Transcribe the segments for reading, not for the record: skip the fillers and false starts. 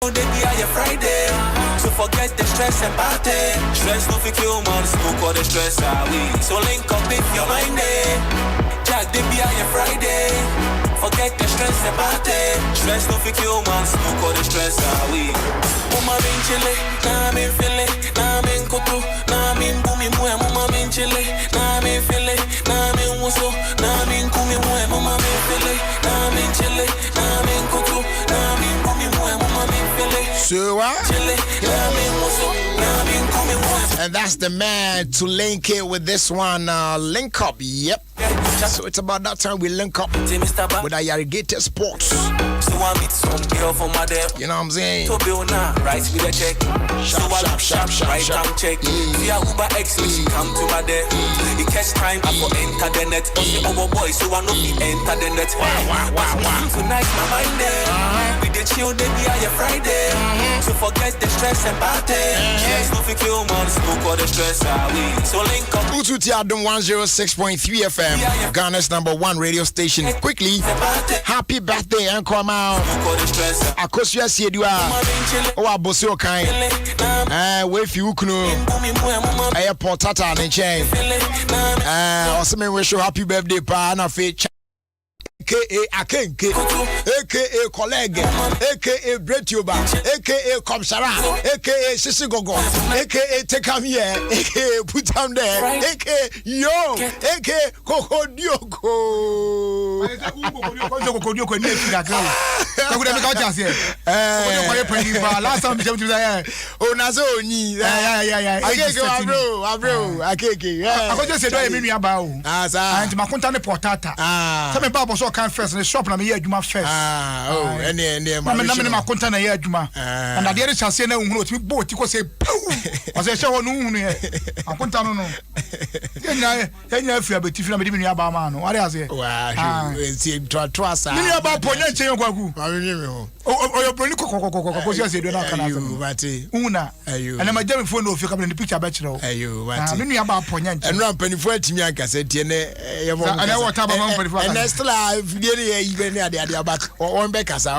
They be a Friday, so forget the stress and party. Stress no fi kill man, smoke all the stress away. So link up if your mind Jack, they be a Friday, forget the stress and party. Stress no fi kill man, smoke all the stress away. Mama min chile, na min feel na min kutu, na min bumi mwe. Mama min chile, na min feel na min wuso, na min kumi mwe. Mama min feel na min chile, na min kutu, na min bumi mwe. Mama min feel. So and that's the man to link it with this one. Link up, yep. So it's about that time we link up with our irrigated sports. You know what I'm saying? Right with the check. Sharp. Check. Via Uber X, she come to my day. You catch time I for enter the net. Only our boys so I know we enter the net. Tonight my mind there. With the chill they be a Friday. So forget the stress and party. Stress no fi kill man, smoke all the stress away. So link up. Ututi Adom 106.3 FM, Ghana's #1 radio station. Quickly, happy birthday and come out. Akosia Siedua. Oh, Abosio Kind. With you, Kunu. Airport Tata and Chain. Also, we wish you happy birthday, pa, and a feature. AKA Akenke, AKA Colleague, AKA Bretuba, AKA Komsara, AKA Sisigogo, AKA Tekamie, AKA Putam there, AKA Yo, AKA Kokodiogo. Last time, oh, Nazoni, bro, Akeke. I just said, I mean, about and my content portata. Some people so can first in the shop na me hear adwuma first. And my content na hear adwuma. And the other chance na hu no timi boat ko say I say she ho no hu no e. Akonta no. Enya afi abetifi na me di me aba ma no. What I say? Wow. Enti to asa. Me aba ponya nchen kwaku. Ma me me ho. Oyo broni kokokokoko so say do na kana say. Bati. Una. And my jam phone no fi come in the picture ba kire o. Ayo bati. Me aba ponya nchen. And ran panifo atimi akase tie ne ye mo. And I water ba man panifo. And next live even there about one bekasa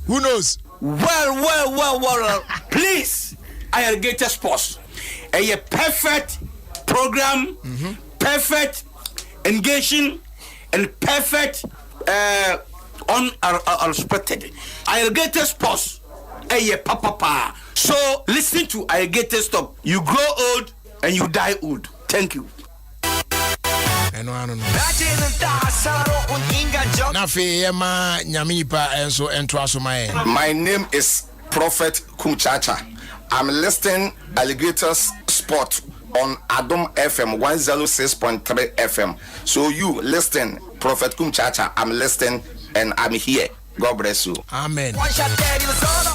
who knows? Well, please, Irrigated Sports, a perfect program, perfect engaging, and perfect unexpected. Irrigated Sports, a papa. So listen to Irrigated Stop. You grow old and you die old. Thank you. I don't know. My name is Prophet Kumchacha. I'm listening Alligators Sport on Adom FM 106.3 FM. So you listen, Prophet Kumchacha. I'm listening and I'm here. God bless you. Amen.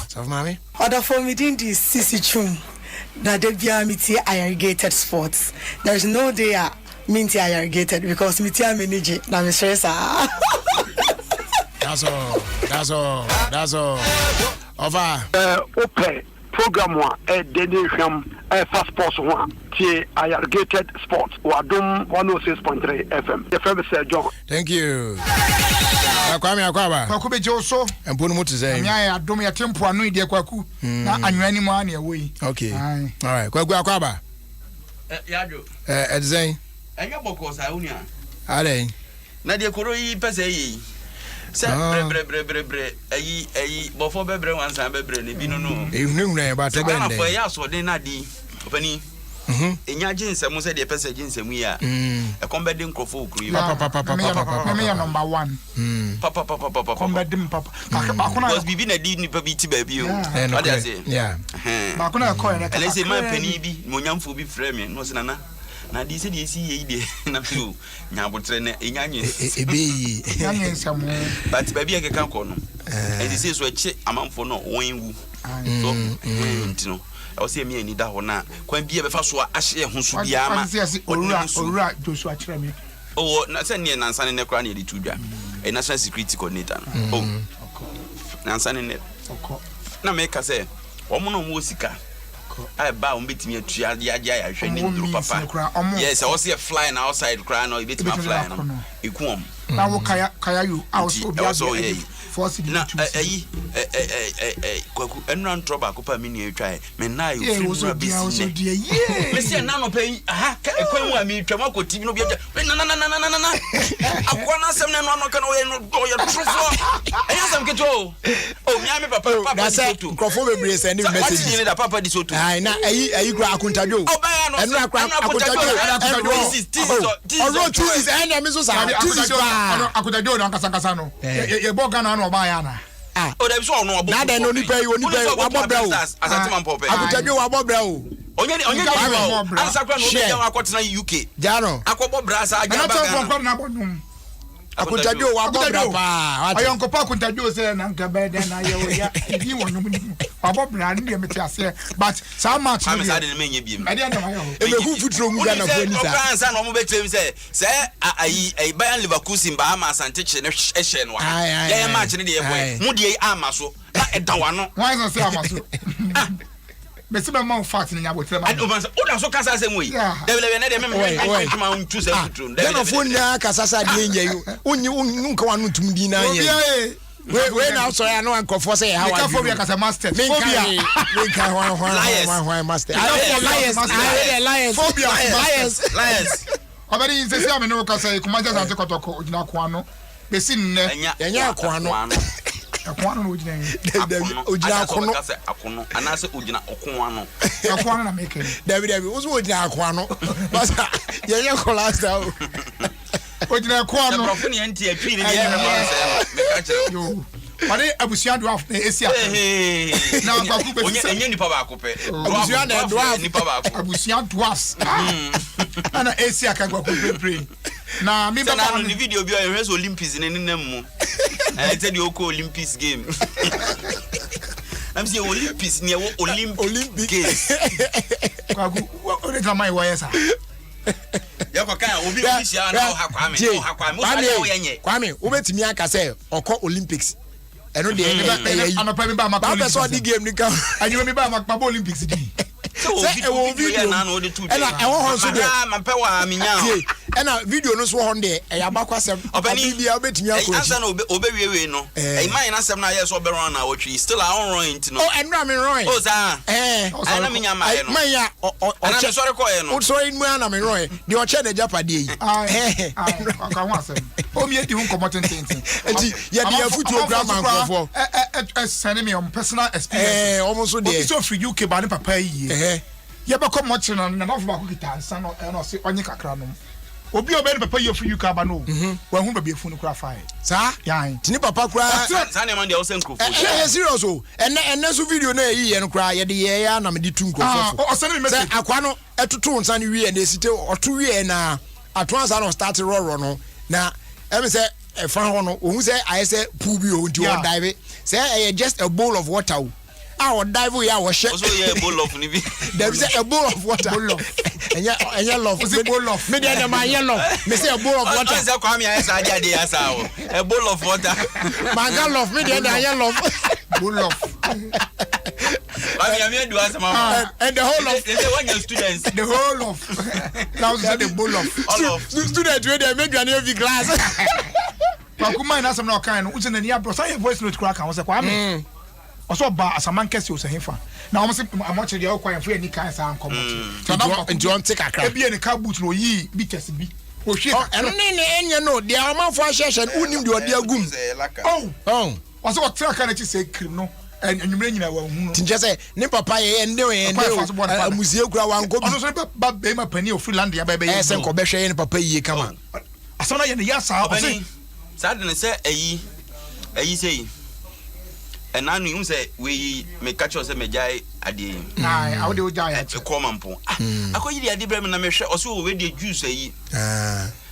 So, mommy? Other for me in this CC Chum that they be Irrigated Sports. There's no day minty irrigated because minty manage na me stress That's all. Over. Open program one denisham fast sports one tie irrigated sports Adom 106.3 FM. The FM is John. Thank you. Akwaba. Kwaku be joso. Emponu mutu say. Nya Adom ya tempo anu ide kwaku. Na anwani mu ana ewe. Okay. All right. Kwaku akwaba. Yado. Edzeng. Anya boko sa unia. Ale. Na de koro yi pese yi. Se bre ayi bofo bebre wansan bebre ne bi no no. Ehunhun ba te bende. Na for ya so de na di. Opani. Enya jinsem se de pese jinsem yi a. E kombe de nkofo okru yi. Papa. Me ya number 1. Papa. Kombe de papa. Because bibi na di nipa bi ti ba bi o. What dey say? Yeah. Ba kuna ko na. Ele say man pani bi, monyamfo bi frɛ me no se nana. Na di se di esi ye ide na so nyabotre na enyanye ebeyi nyanye nsamo but baby akeka ko no e di se so eche amanfo no wonwu so ntino o se me ani da ho na kwan bia be fa so ahye ho so bia ma owura Joshua kire me o na se ne nansa ne kra na di tudwa e national security coordinator no o nansa ne na me ka se o mo no mo sika I ba umbetimi atua ya hwe ni nduru papa yes I was here flying outside cry no bit my fly no ekum na wo kaya you also be force na kwaku enran trouble ko pa mi ni etwa me na you feel be me say na no pay aha ekwan mu ami twa mako tv no bi na akwana sem na no kan o no trufo eya sam keto o mi ami papa say crofo bebre send message ni da papa di soto ai na ayi kura akuntajo enu akura akuntajo is end am so sa akuntajo no ankasa no ye boga na oba ya na o da bi so no obo na da no nipa wa bobra o asante man pope akuntajo wa bobra o onye ansa kra no be ya akotena UK jano akobobra asa ajabaga na bonum akuntajo wa bobra pa ayon ko pa akuntajo se na nka be den na ye ya di wonum ni wa bobra ni me ti ase but so much am sa de menye biem e dey na yo e be hu futuro mu ga na fo ni sa ansa no mo be trem se ayi Bayern Leverkusen ba ama asante che ne ehye no ya match ne de ye boy mu de ama so na edawa no why so say ama so Besi be man fact ni nyabo trema. I don't o da so kasa se mu yi. Debele na de me ma untu se futuro. Then of one na kasa sa de nya yu. Unyi nka wanu tum di na yen. We na so ya no ankofo say how are you? Phobia kasa master. Phobia. We can one master. Liars. Phobia. Liars. Obedi in say am no kasa kumaja sante kotoko ogina ko ano. Besi nne. Enya ko ano. Akwano no ogina yin. Ogina akono. Akono anase ogina okonwa akwano na make. David wo so ogina akwano. Basa ye collapse o. Ogina akwano. The profuni anti atwi ni ye me ka kire. Yo. Wale abusia dwarf na esia. Na kwaku be se. Onye nipa ba ko pe. Abusia na dwarf nipa ba ko. Abusia dwarfs. Ana esia ka kwaku be na mi ba na no video bi o ehwe so Olympics ne nenam mu. Tell you go Olympics game. I'm saying Olympics near Olympic games. Kwagu o de tama iwo yesa. Ya kwa kan obi isi ya na Kwame. Mo sa o yenye. Kwame, wo betimi aka say okọ Olympics. Eno de anopa mi ba makọ Olympics. Ba so di game ni kan. Anyi mi ba makọ Olympics di. So video na no de two. Ena ewo hon so de. Ma pe wa minya. Ena video no so hon de e ya ba kwasem. Obani bia obetimi akọ. Ansa na obewie no. E man na sem na yes so be run na wotwi. Still I on run into no. Oh, enra me run. Oh sa. Ana minya ma no. Man ya ana me sorry ko e no. O so mu ana me run. De o che de japade yi. Ka ho asem. O mi edi hu commoting. Enti ya de afutu program anfofo. Send me on personal experience. Almost so there. So free UK ba ni papa yi. Ye be come much na na ba ko kita ansa no e no se onye kakra no. Obi obere papa ye free UK ba no. Wa hu ba be fu no kura fa. Sa? Yan. Tini papa kura. Sa na man de o se nkrofo. Serious o. Enne so video na yi ye no kura ye de ye ya na me de tu nkrofo. O send me message. Say akwa no etutu nsa ni wi e na esite otu wi na ato ansa no start roro no. Na e me say e fa ho no ohun say I say pool bi o nti o dive. Say just a bowl of water. Our dive ya wo she. Also a bowl of ni bi. There is a bowl of water. Bowl of. Enya love. Is it bowl of? Me dey na yellow. Me say a bowl of water. Say kwa me asa aja dey asa o. A bowl of water. Manga love me dey na yellow. Bowl of. I mean do asa mama. And the whole of they say when you students the whole of. Now say the bowl of. All of. Student wey dey make you every class. Pakuma na some no kan no. Uche na ni abro. Say voice note kura kan wo say kwa me. Also ba asaman kesi o se hefa na o se amoche de o kwa enfu ani kan sa ankom so na nti on take akra e bi en ka boot no yi bi kesi bi o hwe eno ne enye no de amanfo ahyehyɛ no unim de odi agum o so o tra kan chi se krim no enwumre nyina wa hu no tinje se ne papa ye ende we amuzie kura wa nko bi ono so ba be ma pani o Finland ya ba be ye se nko be hwe ye ne papa yie kama asona ye ne ya sa o se sa de ne se ayi sei and now you say we make catch us me jai ade I would do jai e come ampo akoyi ade bre me na me hwe o so we dey juice ayi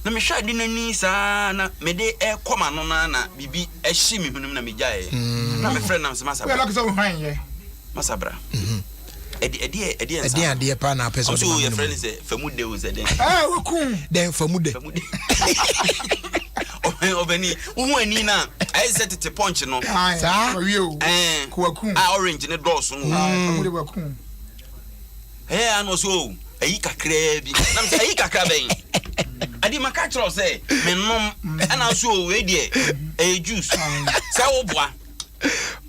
na me hwe ade nani sa na me de e koma no na bibi e hye me hunum na me jai na me friend nam se masa we like so hwan ye masa bra ade pa na person so your friend say famude o ze den we kun den famude Obeni uhu ani na I set it punch no sa kwaku orange ne doors no famude kwaku ano so ayi kakra bi na me say ayi kakra ben adi makachro say menom ana so we dey juice say wo boa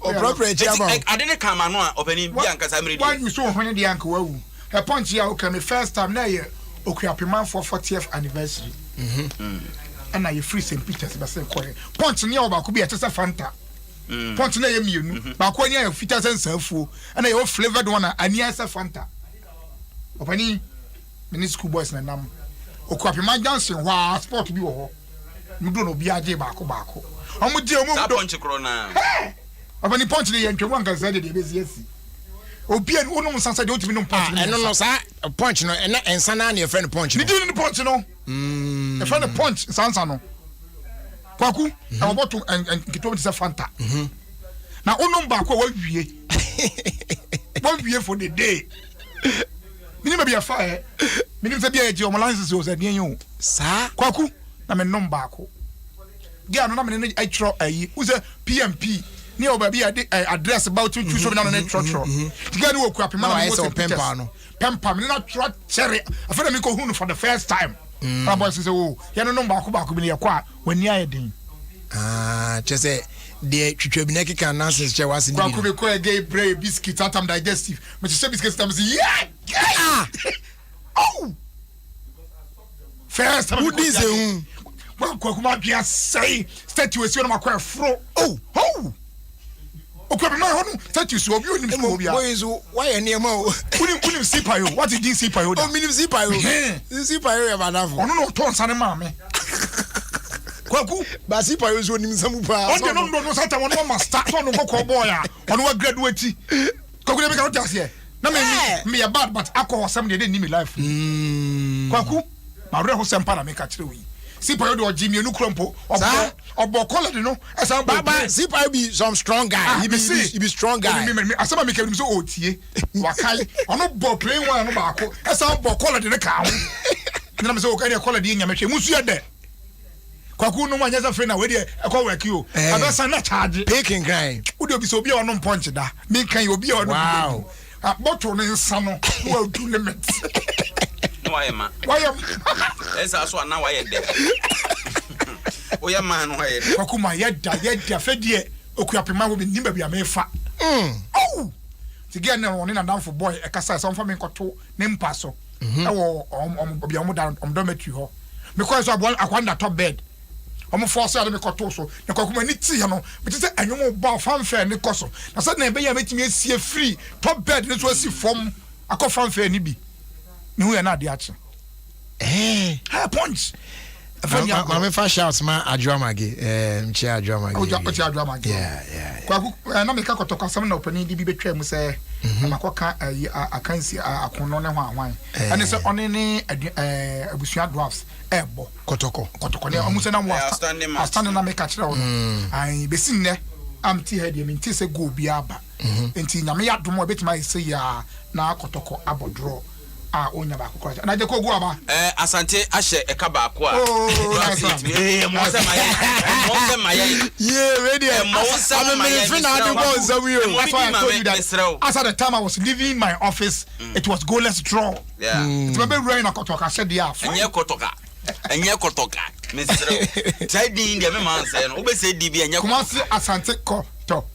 appropriate chairman ade ne kama no a opani bi ankasa mre dey one you so hone dey anka wawu a punch ya okay me first time na ye okuapeman for 40th anniversary and na ye free St. Peter's ba say kore punch ne oba ko bi etese Fanta punch na ye mienu ba ko nya ye fita sen safuo and na ye flavored one ani asa Fanta opani mini school boys na nam okuapeman Johnson wa sport bi wo ho mudo no bi age ba ko omo je omo do punch kro na opani punch ne ye ntwe wan kansa de bezi asi obi an wonu nsansa de otimi no punch eno no sa punch no na ensa na na friend punch no ni punch no e friend punch nsansa no kwaku e oboto nkito ti se Fanta na onum ba kwa wawie for the day minimum be afa minimum se bia eje o license o se den yo sa kwaku na me nom ba ko dia no na me ne atro ayi u se PMP ni o ba bia address about to so na no tro dia no ku apema na mo pempa no pempa me na tro chere afa na me ko hunu for the first time na boy say oh ya no nom ba ko bi ne yakwa wani ayedin chese de twitwa bi neki kan nonsense che wase ni ko be ko gay bread biscuit atam digestive me che biscuit tam say yeah oh first time who dis ehun wa ko kuma bia say statue esi na makwa fro oh okwa be ma honu statue so obi onim so obi a boy so why any ma o unim sipayo what did you sipayo oh minim sipayo sipayo ya madafo onu no to nsa ne ma me kwaku ba sipayo so onim samu pa on de no sata won no master so no kokko boy a onu wa graduate kwaku de be ka no tase na me ya bad but akọ hosam de ni me life kwaku ma re ho sempa na me ka kire wi sipayo de oji mienu krompo obo college no esa baba sipayo be some strong guy he be strong guy me asama me kebim so otie wakai ono bo playing one no ba ko esa bo college ne ka ho na me so okay college nya me hwe musu ye de kwaku no manya za na we de ekọ work you abesa na charge taking grind udi obi so obi ono punch da me kan obi ono wow bottle ne nsa no wa do limit why am esa so na why de oya man no why de kwaku ma yeda fedie okuapema wo bi nimba bia me fa oh tigia na woni na danfo boy e kasa so mfa me nkoto ne mpa so e wo obi omo da dormitory ho me ko so abon akwanda top bed omo force ya me koto so ne kwaku ma ni ti ya no me tse anwom ba fanfa ne koso na so na be ya metimi asie free top bed ne so asi fom akọ fanfa ni bi ni hu ya na ade ache punch ma me fa shout ma adwamage mchi adwamage oja adwamage yeah kwaku na me ka kotoka sam na opani di bi betwa mu se makoka akansi akono ne ho anwan ane se one ne abusua dwarfs ebo kotoko ne amuse na mo stand na me ka kire wo ai besin ne amti head ye minti se go bi aba enti nyame ya domo betima ise ya na kotoko abodro onya ba ko na je ko go aba asante ahye eka ba ko a mo se maye yeah ready mo se maye fina de go nsamu that's why I told you that as at the time I was leaving my office it was goalless draw it was be rain akotoka said dia enye kotoka mesreo tadi ndi me man say no obe say di bi enye kuma si asante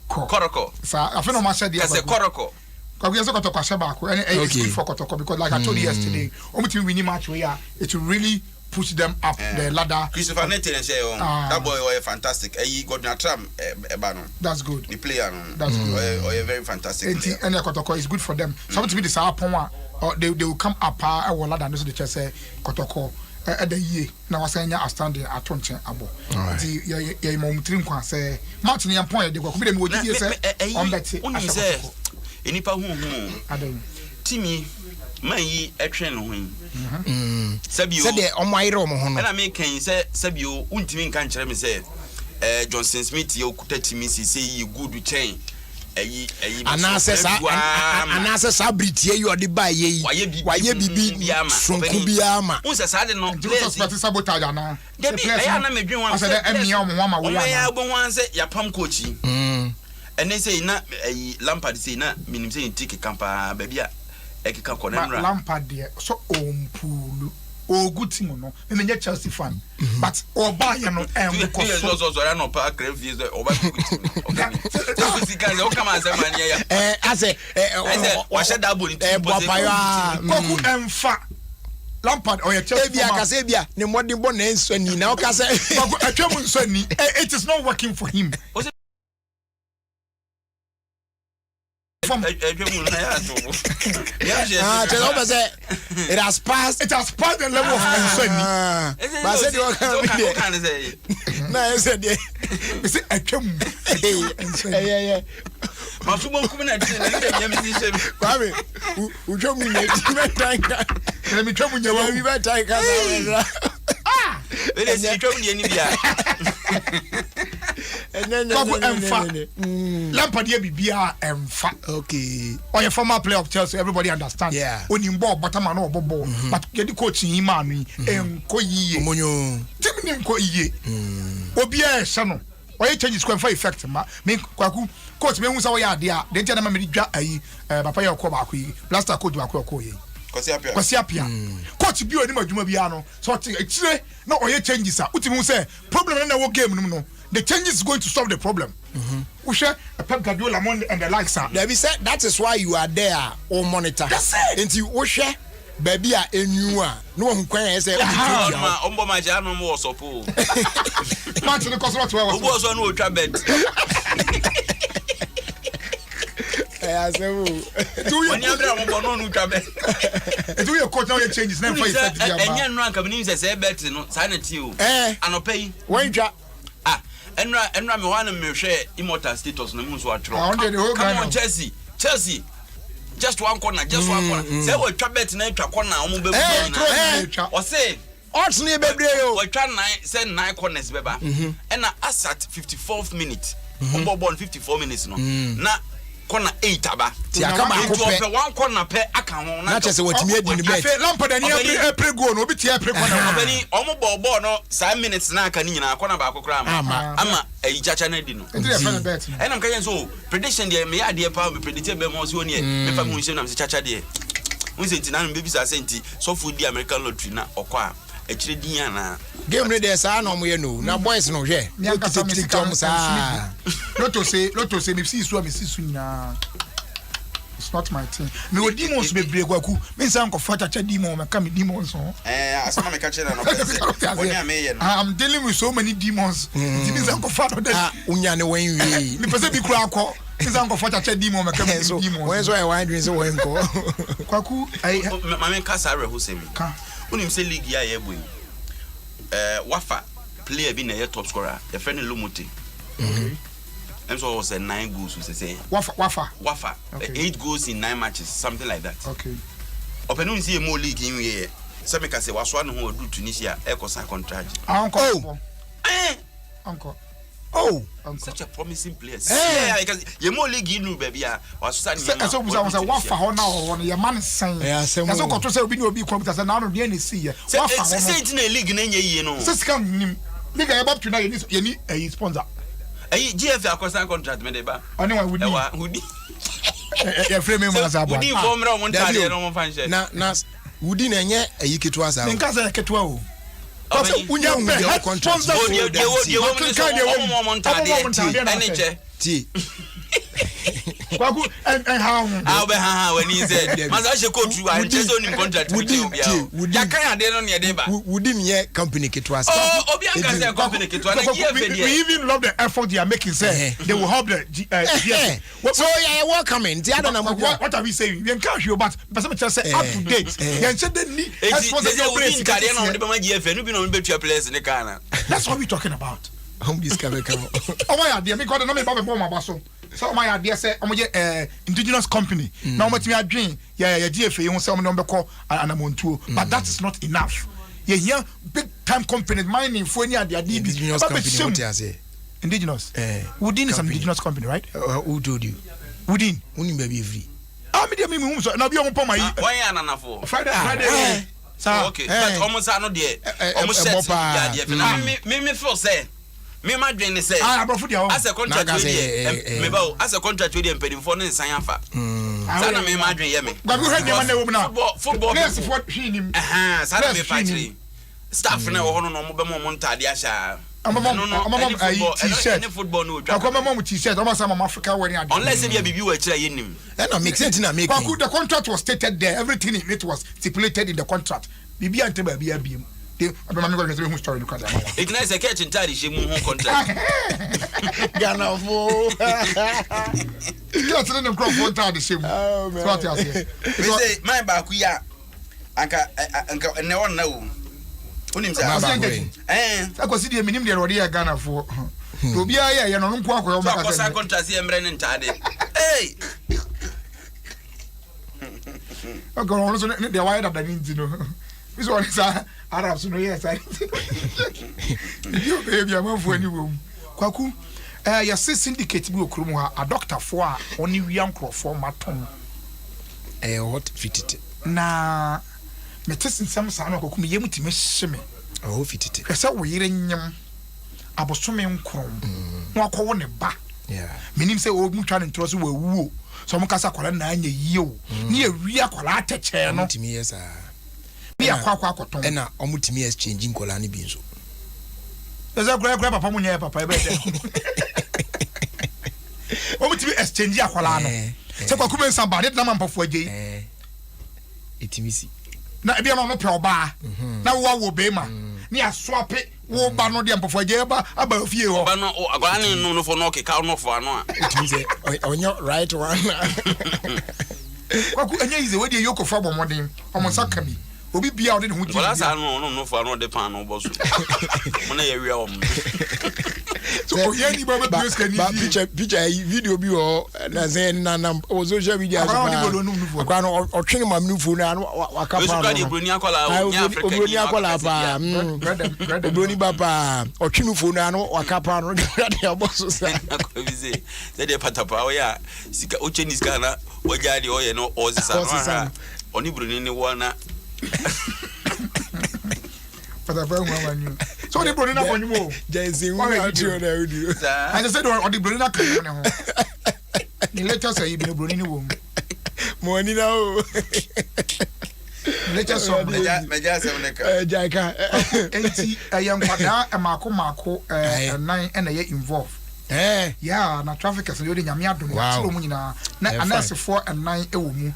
koroko sa afeno ma said dia say koroko because we also got to Kwashabako and it's good for Kotoko because like I told you yesterday, only winning match where it will really push them up the ladder. Christopher Neten say that boy was fantastic. He got na tram ebano. That's good. The player that's good. Or a very fantastic. And Kotoko is good for them. Something to be the Sapon or they will come up our ladder and this is the chess say Kotoko at the year. Now I say ya standing at Tonchen abo. The ya mom trim kwa say Martin ya point they go be them would say on that enipa hu Adom timi man yi etwe no hu sabio se de omoayire omo ho no na me kan se sabio untimi nka nkere me se Johnson Smith ye okuta timi se yi good chain ayi anase sa britie you ode ba ye waye bibi sonku bia ma unse sa de no suspect sabotage na de bi ya na medwen wan se de emia omo wa ma wo ya bo wan se ya pam kochi ene say na Lampard say na minim say tiki kampa ba bia ekeka konenra Lampard de so ompulu o good team no me menye Chelsea fan but oba ye no ko so ya no pa crave oba good team o come as a man ya ase wa she double it koku emfa Lampard or Chelsea ebia kase ebia ne modern bo na nsani na o kase atwam nsani it is not working for him it has passed the level of insanity. But said you can say no, I said it's a chum. Yeah. Masumo come na Kwame, u chum ni let me chum you we better take us. It is chum ni bia. And then Lampard here bibia emfa. Okay. Or your former player of Chelsea, everybody understand. Yeah. When you ball, but I'm no ball. But get the coaching him and ko ye. Monyo. Timi ko ye. Obia shano. Or you change his for effect ma. Me kwaku coach me hu say we are there. Then tell them me dwa ayi papa ya ko ba ko yi. Blaster coach ba ko ye. Kwasi apia. Coach bi oni madwuma bia no. So tire na oye changes a. Utimi hu say problem na wo game no. The change is going to solve the problem. We share a Pep Guardiola and the likes. There be said that is why you are there or monitor. That's it. Until we share baby a enua. No one can say ombo maja no mo sopo. Match the customer to our boss on ultra bet. Do you coach now changes name for effect? Enya no anka me say bet no sanity o. Anopai. When Enra me wan me hwe immortal status no mu so atro. Come on Chelsea just one corner say we twa bet na twa corner omo be bu o say odds ne bebre yo we twa 9 say 9 corners beba and as at 54th minute obo ball 54 minutes no na corner 8 aba ti aka ba ko pe one corner pe aka ho na chese watimi adi ni bet Lampard ani every goal no obi ti every corner obani omo ball no 5 minutes na aka ni nyina corner ba akokra ama ayi chacha na di no and am kayen so prediction dey me ade pa me predict be mo so ne me fa mu nse na me chacha dey un se tina be bisa senti so food di American lottery na okwa akire din ana game re dey sa na omo ye no na boys no hwe TikTok sa Lotto say me see su nyina. It's not my thing. Me wo demons be break kwaku. Me say anko fa chacha demon me ka me demons so. Asama me ka chere na no. Onya me ye no. I'm dealing with so many demons. Me say anko fa no dey. Unya ne wan wi. Me pese bi kura akọ. Me say anko fa chacha demon me ka me demons. When so I wan drink so wan ko. Kwaku ai mama ka sa re ho se mi. Ka. Unim say league ya ye boy. Wafa player bi na ye top scorer. Your friend Lomote. And so was 9 goals, we say. Wafa. Okay. 8 goals in 9 matches, something like that. Okay. Open see a more league in here. Some can say was one who do Tunisia, Echo sign contract. Uncle. Oh, such a promising player. Yeah, because you more league in baby. Was so was a Wafa now on your man saying. Yes, so got to say we will be computers and now the NC. Wafa say in a league in you know. Says come league about tonight you need a sponsor. Hey, GF acquisition contract me deba. Anyone would ya frame me as abo. Would inform ra won tade no fan share. Na would na enye ayi ketua sa. Nka sa ketua o. Parce unya hu contract. Wo mo tade NH. Ti. Kwaku and how be ha when he said masa she ko tu and just on contract with you bia ya kan ade no ne deba would in company ketua sa. Obi an ka say company ketua na we even love the effort they are making say they will help the so yeah welcoming the other number what are we saying we encourage you but person say up to date you said they need sponsor your place carry na on the ma GF no bi no be tua place ne kana. That's what we talking about. Home discover come. Oh my dear me god na me ba be my baso. So my idea say indigenous company now what me adwin yeah GFA you say no be call anamontuo but that is not enough. You hear big time company mining for any idea indigenous company what you say indigenous Woodin is an indigenous company right? Who told you? Woodin uni baby free me so na be on pon my why anana for Friday okay but almost no there almost set me feel say me ma dwen say as a contract we dey me ba as a contract we dey pay for no nsan afa Sana me madwen ye me. Ba bi hwanya man na wo na. Football. Yes, for hwinim. Sana me factory. Staff na wo ho no mo be mo ntade ahia. T-shirt. Football no. Akoma T-shirt. Almost some Africa wearing. Unless if you be we kira yenim. Na make sense na make. The contract was stated there. Everything in it was stipulated in the contract. Bibi ante ba bia biem. They I'm going to say who story look at that. It nice a catch ntade she mu ho contract. Ghana fo. You tell them crop for ntade she mu. Oh man. What you say? We say my ba ku ya. Anka ne won na wo. Unim say akosi die minim de rode ya Ghana fo. Obi aye ye no nko akoyo maka. Akosa contract ye mre ne ntade. Hey. Okay, on so the wire that didn't know. This one is Arabs no yes I. You baby am for any room. Kwaku your syndicate bi okrum ha a doctor for a oni wiam crofo maton. What fitted. Na metesin sam sa na kwaku me yemutime hyeme. Oh fitted. Kasa wo yire nyem abosome nkrom. Na akwo ne ba. Yeah. Menim say o mutwa ne ntro so wo wuo. So mo kasa kwala na anya yie o. Ne awia kwala ateche no. Mutimi yes ah. Bi akwa akoton. E na omutimi exchange nkola ne bi nso. Eza kura papa munye papa e be de. Omutimi exchange akwala no. Se kwa kuma nsa ba de na mampafo agei. Etimisi. Na bia no pe oba. Na wo be ma. Ni aswape wo ba no de mampafo agei ba aba ofie ho. Ba no agwa ne no fo no keka no fo ano a. Etimisi onyo right one. Kwaku anya ize we de yoko fo bomodin. Omo saka bi. Obi bia ode ne ho ji. Wala sa no fo ano de pan no bo so. Mo na ye wi o mo. So oyani ba be bios kan ni. Picture video bi o na zen na o social media so. Akwa no otwene mamnufu na waka pa. So ka de broni akola o nya Africa ni. Broni akola pa. Broni papa otwene fu na no waka pa no de oboso sa. Akobize. De patapa o ya sika o Chinese kana o jari o ye no o sisa. Oni broni ni wona. Patapa nwa wanyu. So the broni na konyu mo. Jensen who na tio na audio. I just said on the broni na kan ne ho. Ni later say you be broni ni wo mu. Money na o. Later so meja se woneka. Jaika. Enti ayam kwada mako nan na ye involve. Yeah, na traffic as you dey nyame adom so mu nyina na anasefo nan e wo mu.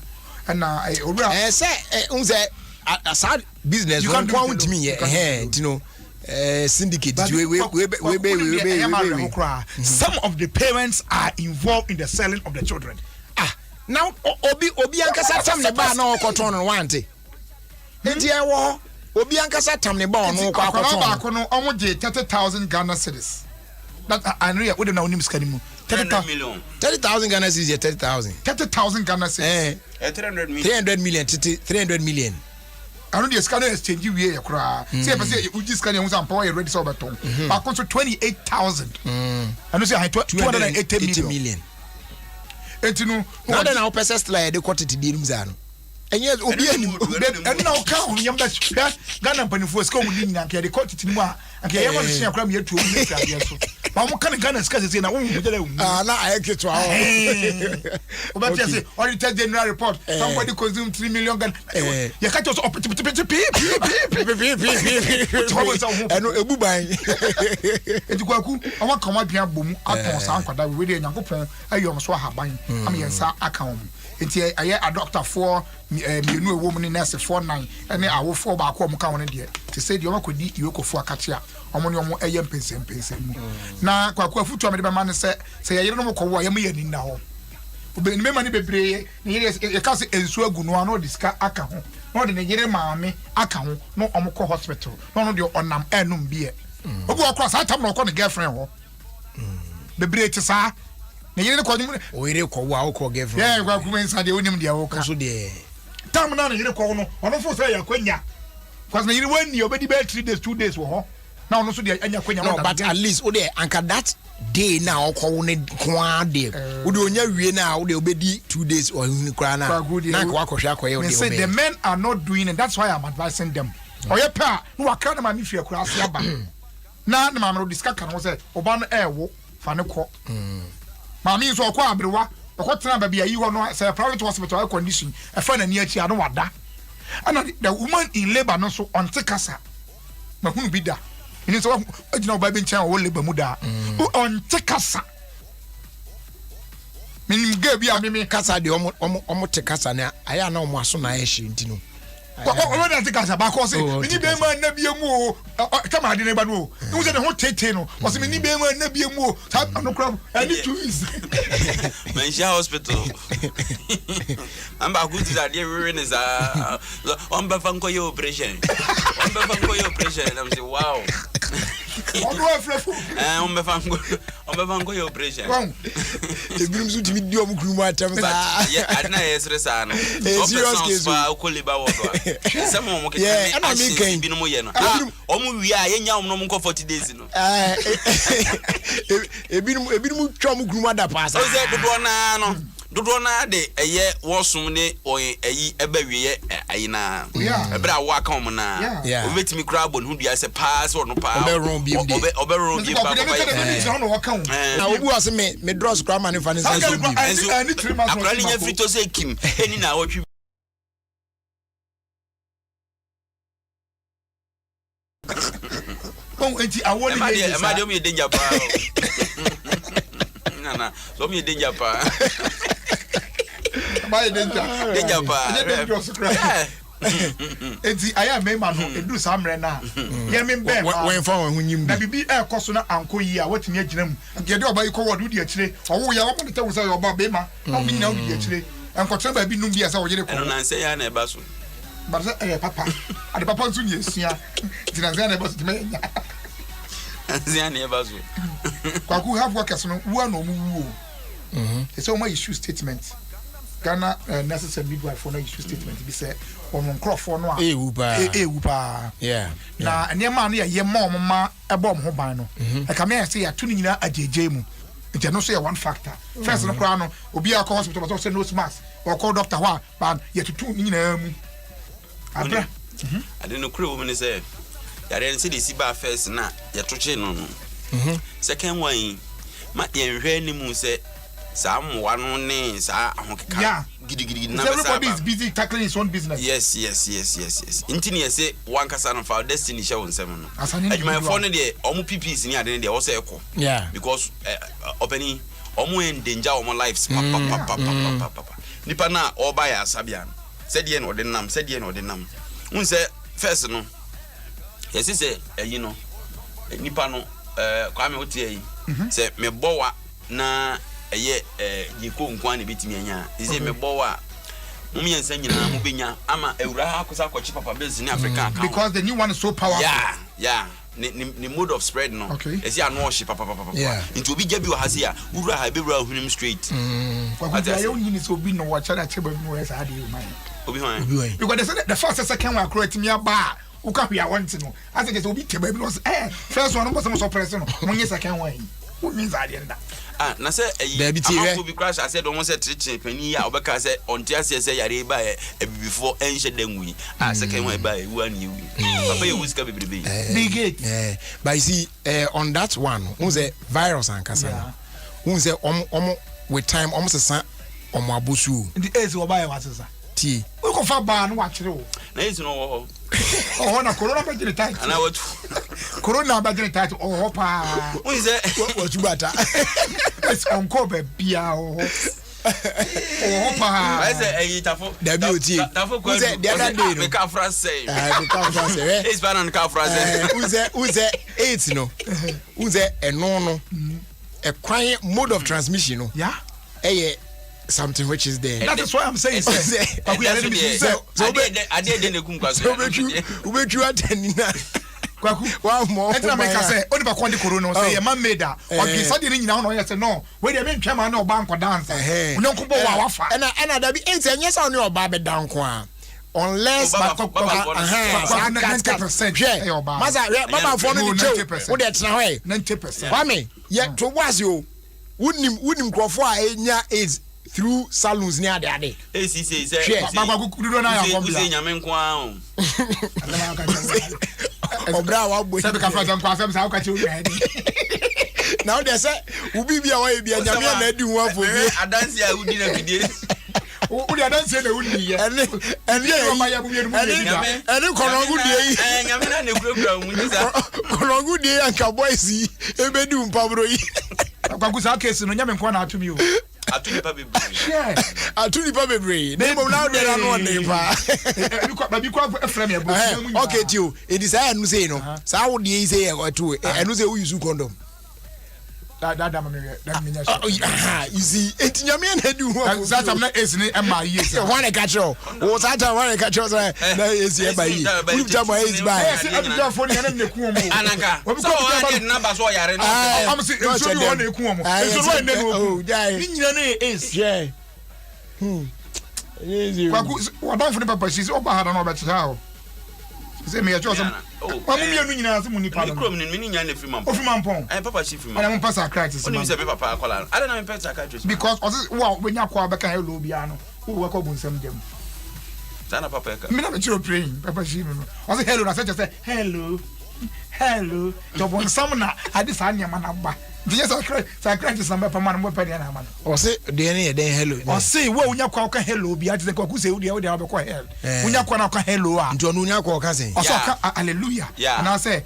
Na owura say unze aside business you can't want me you know syndicate we some of the parents are involved in the selling of the children. Now obi ankasa tam ne ba na okoton no wante enti e wo obi ankasa tam ne ba no okoton no omo je 30,000 Ghana cedis. That I know we don't know nim skani mu 30,000 Ghana cedis 30,000 Ghana cedis 300 million I know the scanner exchange we here kra say person you just scan you power you ready so beton back on 28,000 I know say 280 million etinu no na o pesa still dey quantity dey nim za no enye obi anim na o ka on yam da Ghana panifo ska mu nyina nke dey quantity mu a nke yam no sia kra me atu o me kra so ba mo kan Ghana ska say na wo mu jere na ayeketo a o ba say auditor general report somebody consume 3 million Ghana you catch us up eno ebuban etikwaku awon kan wa dua bom aton sa nkwada we dey Nyankopon ayom so haban am yensa aka wo enti aye a doctor for mienu ewo mu ni nurse for 9 ene awo for ba ko mu ka won de te say de o makodi iwekofo akachia omo ne omo eye mpensem mu na kwaku afutu amede be man se yeyere no mokwo wo ye me yani na ho obe ni mema ni bebreye ni ye ka se ensu agu no ano diska aka ho no de ne yere maame aka ho no omko hospital no de onam enum bie obu okro sa tam no ko ne girlfriend ho bebreye ti sa ne yere ko nyum o yere ko wo akọ girlfriend yeah kwaku mensa de onim de wo ka so de tam na ne yere ko no ono fo say yakwanya because ne yere wani obedi be 3 days 2 days wo ho now no so dey anya kwenya no but at least o dey anka that day now ko ne kwa dey o dey onya wie na o dey obedi 2 days or nkura na kwa akohwe akoye o dey say the men are not doing it. That's why I'm advising them oye pa no waka na ma mi fie kura ase aba na ma no discuss kan wo say oba no ewo fa ne ko ma mi so ko abrewa ɔkɔ tena baabi ayi hɔ no sɛ private hospital air condition ɛfa na ni akyi ano wada and the woman in labor no so ɔnte kasa mahunu bi da ɛni sɛ ɔgyina ɔbaa bi nkyɛn a ɔwɔ labor mu da ɔnte kasa minim gay bi a mimi kasa de ɔmo te kasa na ayɛ na ɔmo aso na ayɛ hye nti no ɔwɔ na te kasa ba kɔ sɛ mini bɛn ma na bie mu o kama ade ne ba no o sɛ ne ho tete no ɔsɛ mini bɛn ma na bie mu o saa ano kora ɛni tu is Menshia hospital amba kuti za de rere ne za on ba fa nkoye operation I'm say wow ɔno afrɛfo on ba fa nkoye operation ebirum so timi di ɔmo kuru mu atam saa ya adna yesre saa no serious case fa ko liba wo do some mo ke ana mi kan bi no mo ye no omo wi a yenya omo no mo 40 days no ebirum twa mo kuru mu ada pa saa o ze dodo na de eye wosum ne oyin eyi eba wiye ayina ebra wa kan mo na obetimi kura bon hu dia se pass or no pa oberon bi pa na obu ase me dross kura man fa ne sense bi akura ni nya frito se kim eni na wotwi enti awoli ne ma de o me danger pa na so me danger pa my danger pa enti aya me ma no edu samre na ye me be wen fa wen hunyim na bibi e koso na anko yi a watimi agina mu ye de oba yi ko wodu di akire owo ya wo de te wo say oba be ma o bi na wo di akire enkotre ba bi num bi asa wo yere ko no na say ya na e ba so ba say papa ade papa nsu ni esua tinanze na e ba so time nya Ziani ebazo. Kwaku have workers no wo na omu wo. So my issue statement. Ghana nurses and midwife for no issue statement be say on nkrofo no a wupa. Yeah. Na niam no ye mom ma ebom ho ban no. E ka me say ya to nyina ajeje mu. Nti no so ye one factor. First no kra no obi akọ hospital but say no mask or call doctor wa ban ye tutu nyina mu. Abra. Ade no kra wo me say yare nse de si ba first na ye toche no no. Second one ma ye hwe ni mu say sa mwa no ne sa ahokeka gidigidi na be everybody is busy tackling his own business. Yes. Intini ye say one kasa no for destiny show nsem no. Adwuma for no de omo PPs ni ade ne de wo say ekọ. Yeah. Because openi omo en danger omo lives papa. Nipa na oba ya sabia no. Said no de nam. Un say first no. Yes say you know nipa no kwa me otie yi. Say me bowa na eye yiko nkwa na betimi anya ize mebowa mumye nsa nyina mu benya ama ewura akosa akọchi papa base ni African account because the new one is so powerful. Yeah the mode of spread no esi anu oshi papa into obi gabi ohase a wura ha be wura hunim straight kwa ya onyi ni so obi no wa chara cheba mu wesa ade man obi hwan because the first second one correct me aba uka hwe want no ase just obi teba bi no first one no so press no munye second one what means ade nda na say amafo bi crash said almost said treating pani ya obeka say ontia say yare ba before enche danwi second one ba wu an you papa you wiska bebrebe big it but you see on that one who say virus and kasa who say with time almost say omo abosu the age wo ba ya wasesa ti we ko fa ba no wa kire o na isi no na corona ba dire tight ana watu corona ba dire tight pa who say what you bata it's on ko be bia pa I say tafo tafo ko the other day me ka France say it's ban on ka France who say AIDS no who say no a quiet mode of transmission no something which is there. That is why I'm saying so we are ready to so I did the kumkwa so you attending kwaku one more enter make say only ba kwandi corona say e man made that or be so dey nyina no say no we dey mentwa ma na oba nko dance unonko bo wa wafa na da bi enti anya sa no oba be danko a unless ba 90% mama for no dey wo dey tena ho 90% wa me ye to was yo wunim krofo a enya is through salons ni ade say baba kukudo na ya kombi say nyame nko a obra wa boy say be ka fa nko asem say ka chi o Now they say ubi be away be nyame na adi ho afo bi. Adansi a udi na bidie. Udi adansi na udi ye. Ene konongu die. Nyame na ne kura mu ni sa. Konongu die anka boys yi ebedi mpabro yi. Kwakusa case no nyame nko na atumi o. Atuni pa bebre. Atuni pa bebre. Na mo now there no ne pa. Babi kwa frame ya bo. Okay tio. E di say anu say no. Sa wo die say e otu. Anu say wo use condom. That means you see it nyame na du ho. That am na is ni e ma yi. One catch all. Wo that one catch all say na is e ba yi. Who jam is by. Yes, I do for you na ku mo. Anaka. So wa get number so yare no. Am say so you want na ku mo. So no na no. Ni nyina na is. Yeah. Kwaku wa don for the papa she oba ha na oba cha o. Say me ya cho some. Wa mu mienu nyina se mu nipa no. Mikrom ni me nya na free man. Ofri man pon. Papa she free man. Ana mo pass arthritis. Oni se me papa akola. Ada na me pass arthritis. Because wa we nya kwa beka hello bia no. Wo work obun sam dem. Sana papa eka. Me na me chiro praying. Papa she no. O say hello na say hello. Hello. To bon sam na ade sa anya na ba. Just arthritis number per man mo pe na man. O say de ne den hello. O say wo unya kwa ka hello bia te kwa ku say wo de wo kwa hell. Unya kwa na kwa hello a. Nti onu unya kwa ka say. O so ka hallelujah. And I say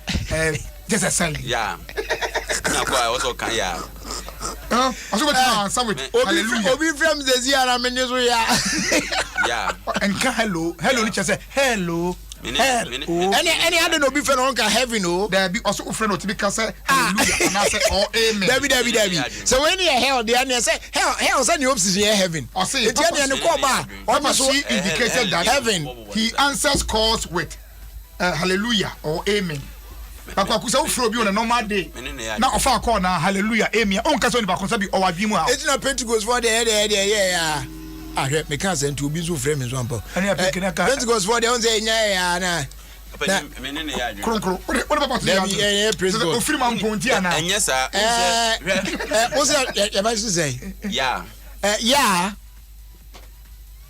just a sign. Yeah. Unya kwa also kan ya. O so better answer with hallelujah. Obi from the ziara me so ya. Yeah. And ka hello ni say hello. Any other no be friend on ka heaven no. There be also friend no to be say hallelujah and I say oh amen. Debbie. So when you hell there and say hell say you hope is in heaven. I say it and the call ba. Papa she indicated that heaven he answers calls with hallelujah or amen. Papa kusa ufro bi on a normal day. Na ofa call na hallelujah amen. On ka so ni ba konsa bi o wadwi mu a. It's not Pentecost for there yeah. I heard me can't send to be so frame so ample. Pentecost for the on say nya na. Menene ya adwo. Kron. What about you? Yeah, praise God. Ofiri man ponti ana. Enye sa. What's that? You must say. Yeah. Yeah.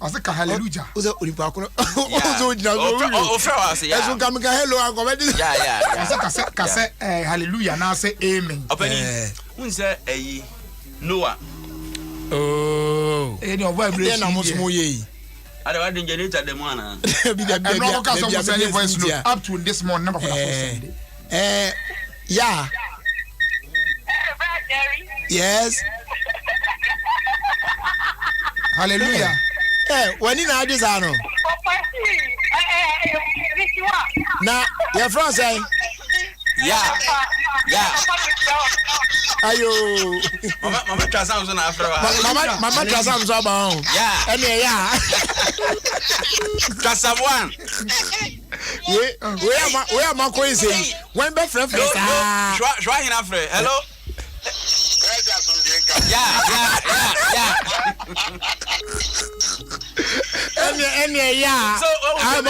I say hallelujah. What's that? Onipa kono. Ozo jina so. Ofra wa say yeah. Eso kam ka hello an ko be. Yeah. I say hallelujah na say amen. Openi. Unse eyi Noah. Oh. Any of vibration na mo ye. Ada wa den generator dem ana. And no can some say voice note up to this morning number for Sunday. Yeah. Yes. Hallelujah. When in Addis ano. Na, your friend say Yeah. Ayo. Mama trasa so na afra wa. Mama trasa so ba on. Yeah. Ene yeah. Trasa one. We am going say when be friend ah. Shwa hina afra. Hello. Yeah. Ene yeah. So I'm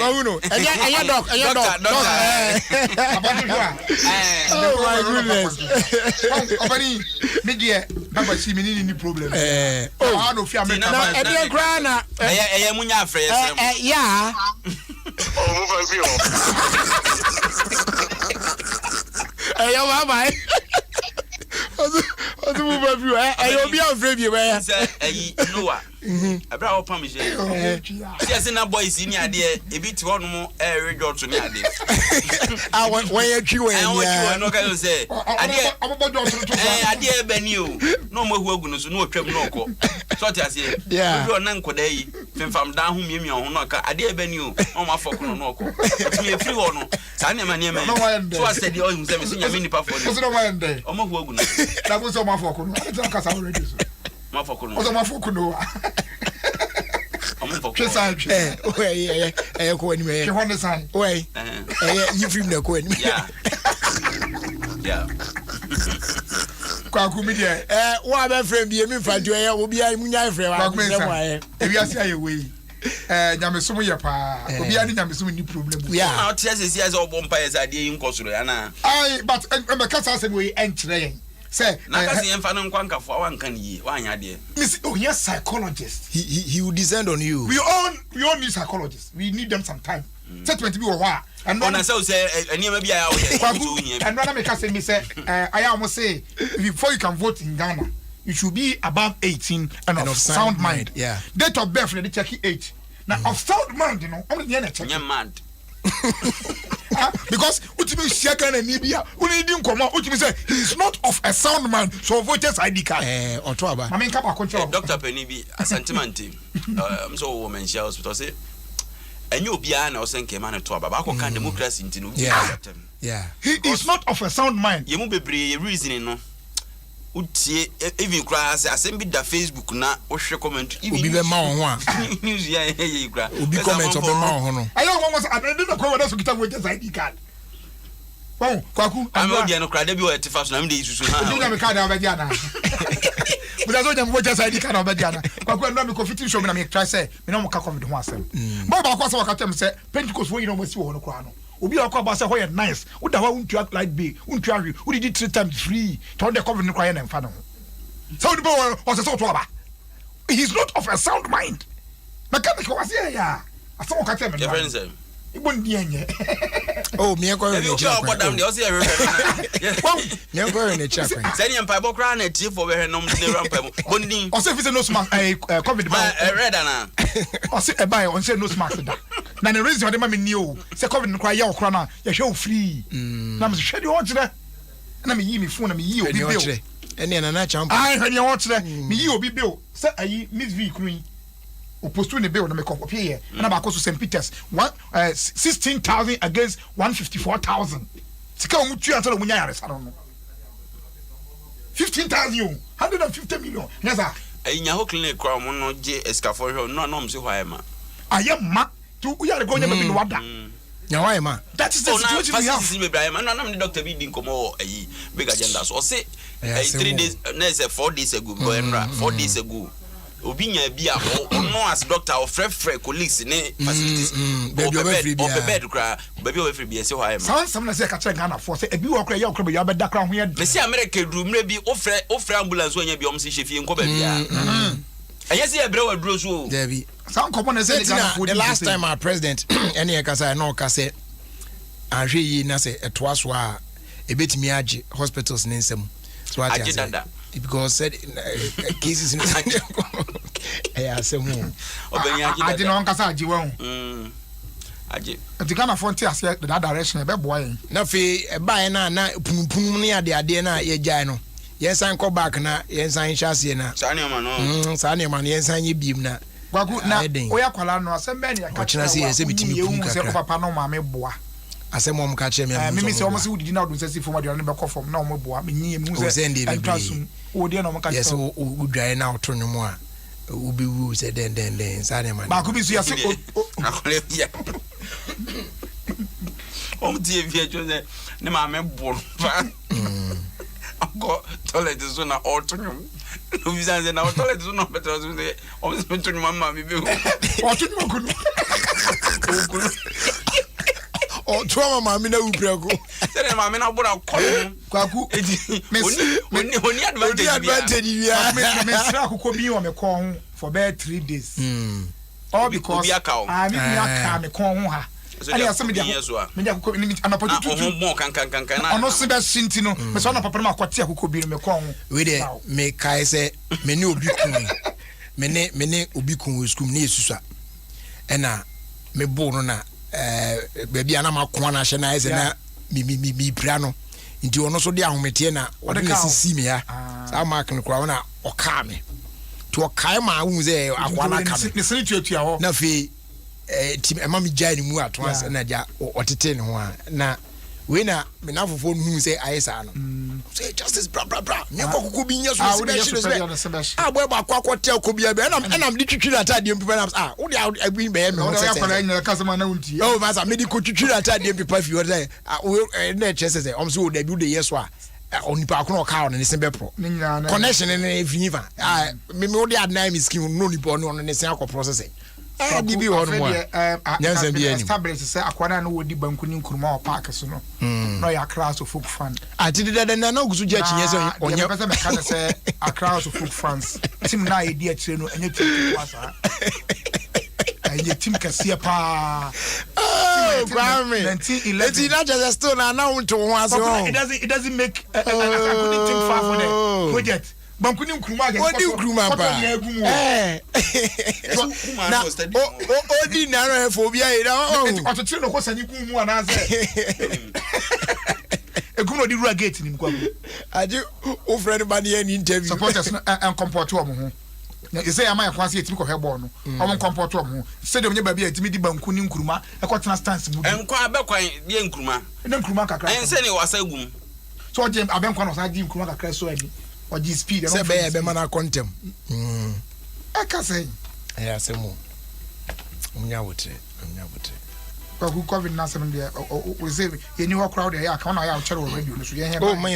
Mahuno. Enya doc. Oh my goodness. Obani me dia baba si me ni problem. I no fear me ka ba. E dey cry na. Eye munya afra yesem. Yeah. Oh, mo fa fi o. Yo bye. Ozu mo ba fi o. Yo bi afra bi ba ya. Say eyi Noah. Abra o pam je. See na boys ni ade e bi ti hono mo rejo to ni ade. Ah when you twi when ya. No ka say ade abobodo to. Ade e bani o. No mo hu agu no so no twam no ko. So ti ase. Obi ona nkoda yi femfam dan ho miemi ho no ka ade e bani o. No ma foko no ko. Ti me free ho no. Sa ne ma ne ma. So ase de o hu se me so nyame nipa fo ni. So no wa ndey. O mo hu agu no. Na go so ma foko no. Ade ka sa already so. Ma foko no. O so ma foko no. Ko ni me. Ke honne sign. Oi. You film na ko ni. Yeah. Kwa ku mi dia. Wa be frame bi emi fa jo obi a mu nya frame wa. Ebi ase aye we. Nyamesom ye pa. Obi ani nyamesom ni problem. Yeah. Na tia se obo mpa ye za de yin kosoro ya na. Ai but me ka sa se we enchire yen. Say na ka se yen fa no nkwankafo awanka ne yi wa anya de. Miss oh yes psychologist. He will descend on you. We all need psychologists. We need them some time. Statement be wa And when I say any maybe I and when I make us say I almost say before you can vote in Ghana, you should be above 18 and of sound mind. Yeah. Date of birth, they check age. Now of sound mind, you know, only the check. You're mad. Because ultimately Shakan and Nibia, only didn't come out, ultimately say he's not of a sound mind, so voters ID card. On Twaba. I mean, control. Dr. Penibi, a sentiment team. I'm so woman, she hospital say. And you'll be an or send came on a Twaba, but I can democracy into Yeah. He is not of a sound mind. You must be reasoning, no. Even cries, I send me the Facebook now, or share comment. Even be the man one. News, yeah, you cry. Be comment of the man. I don't want to know what else we can with this ID card. Oh, Kwaku, I'm not going to cry. They be at the first name. They should have a card of Diana. But I don't know what ID card of Diana. Kwaku, I'm not confusing. Show me, I try say, we don't come with one. But I was what I said, Pentecost, we don't want to see on the crown. Obi akwa ba say ho nice wo da ho untua like be untua hwe wo did 3 times free to the cover no kwa na mfa no so the boy was so to aba he's not of a sound mind mechanic was here ya aso ka tell me your friends ibon di enye oh me ko you go down the say me ko in the chat say you mpa bo kra na tie for be hwe nom ne rampa bondin o say fi say no smack covid ba red na o say e buy on say no smack da na the reason why me ni o say covid no kra ya okra na ya hwe free na me hwe di o kire na me yi me phone na me yi obi bill ene na na champ ai hwe di o kire me yi obi bill say ayi miss v kru o postu ne bill na me copy here na ba ko so St Peters 16,000 against 154,000 sika o mutu atalo munya yare sa no 15,000 150 million yes sir nya ho clinic kwa mo no je escafo hwe no mse hwae ma ayema tu uyare go nya me no wada nya why ma that is the situation we have me Brian man na me doctor bi din komo ayi big agenda so say 3 days na say 4 days ago go enra 4 days ago obi nya bi a no as doctor of free colleagues ne facilities o bed kra baby o free bi say why ma some na say ka check Ghana for say ebi wo kra ya okra be ya be da kra ho ya me say America dru mre bi o free ambulance o nya bi o mse hwefie nko ba bia anya say ebre wa duro so Debbie some couple na say the last time our president any ekasa no ka say ahwe yi na say etoa so a ebetimi age hospitals ne nsem so ati asa because said cases in asemu age no nkasa age wa hu age ati kana fonti ase that direction e be boy na fe e bae na punpun ne ade na ye jai no yensan ko back na yensan hyase na sane ma no sane ma yensan ye biem na gwagu na oya kwala no asem be ne ka china se yese bitimi pun kakra se papa no ma me boa asem mo ka che me me se o mo se wudi na odun se si fo ma de ne be ko fom na o mo boa me nyi mu se entrasum o de na mo ka che yes o udwae na oto no mo a ubi wu se den sane ma ba ku bi su ya se akole bia o die vie jo ne ma me bo fa go toilet zo na oto no no bizanze na toilet zo no better zo de o se beto nyuma ma mi be oto nyuma kunu o trauma ma mi na ubrego se ma mi na bora kono kwaku oni advantage bia me sra akoko bi o me ko ho for about 3 days all because me aka me ko ho ha ali asem dia me dia akoko ni anapotu tutu mo kan na ono se be sinti no me so na papa ma kwate akoko bi me ko ho we de me kai se me ne obi kun me ne obi kun skum ne yesusa ena me bo no na baby ana makwa na hye na eze na mi bra no nti ono so de ahomete na ode na sisi me ya sa mark no kwa na oka me to okai ma hu ze akwa na ka me sene tuatua ho na fe tim ema mi jai ni mu ato ase na dia otete ne ho a na we na me na fofo no hu ze ayesa no say justice bra me kokoko bi nya so boy ba akwa tel ko bia be na me twitwiri atade mpipa na wo de abi be me ho se na kasama na unti oh masa me di ko twitwiri atade mpipa fi wo say na chese say omso wo de bi wo de yeso a onipa akono ka on ne se be pro connection ne finyiva me wo de adna mi skin no nipa no ne se akọ process bibi ho no mo nyansa bi ani establish say akwana no wodi banku ni nkuruma o park so no no ya class of folk fan ati de na ogusu je chinye se onye pese me kan say a class of folk fans tim na e di atire no enye 20 wasa ye team kase pa Kwame 1911 not just still now to once it doesn't make I couldn't think far for the project Bankuni Nkrumah what do Nkrumah na ordinary phobia to tell no question you mu anaze Eguno di rua gate nim kwa aje o friend ba ne interview supporters and comport wo mo ho you say am I kwanse etimi ko hebo no o mo comport wo mo ho stadium nye ba bia etimi di Bankuni Nkrumah e ko tena stance mu enkwa abekwan die Nkrumah kakra ense ne wasa gum so jem abenkwa no sa di Nkrumah kakra so ani or the speed say be man contem I can say yeah say mo unya wotre who COVID na some there we say you know crowd there can na ya chere radio no so ye oh me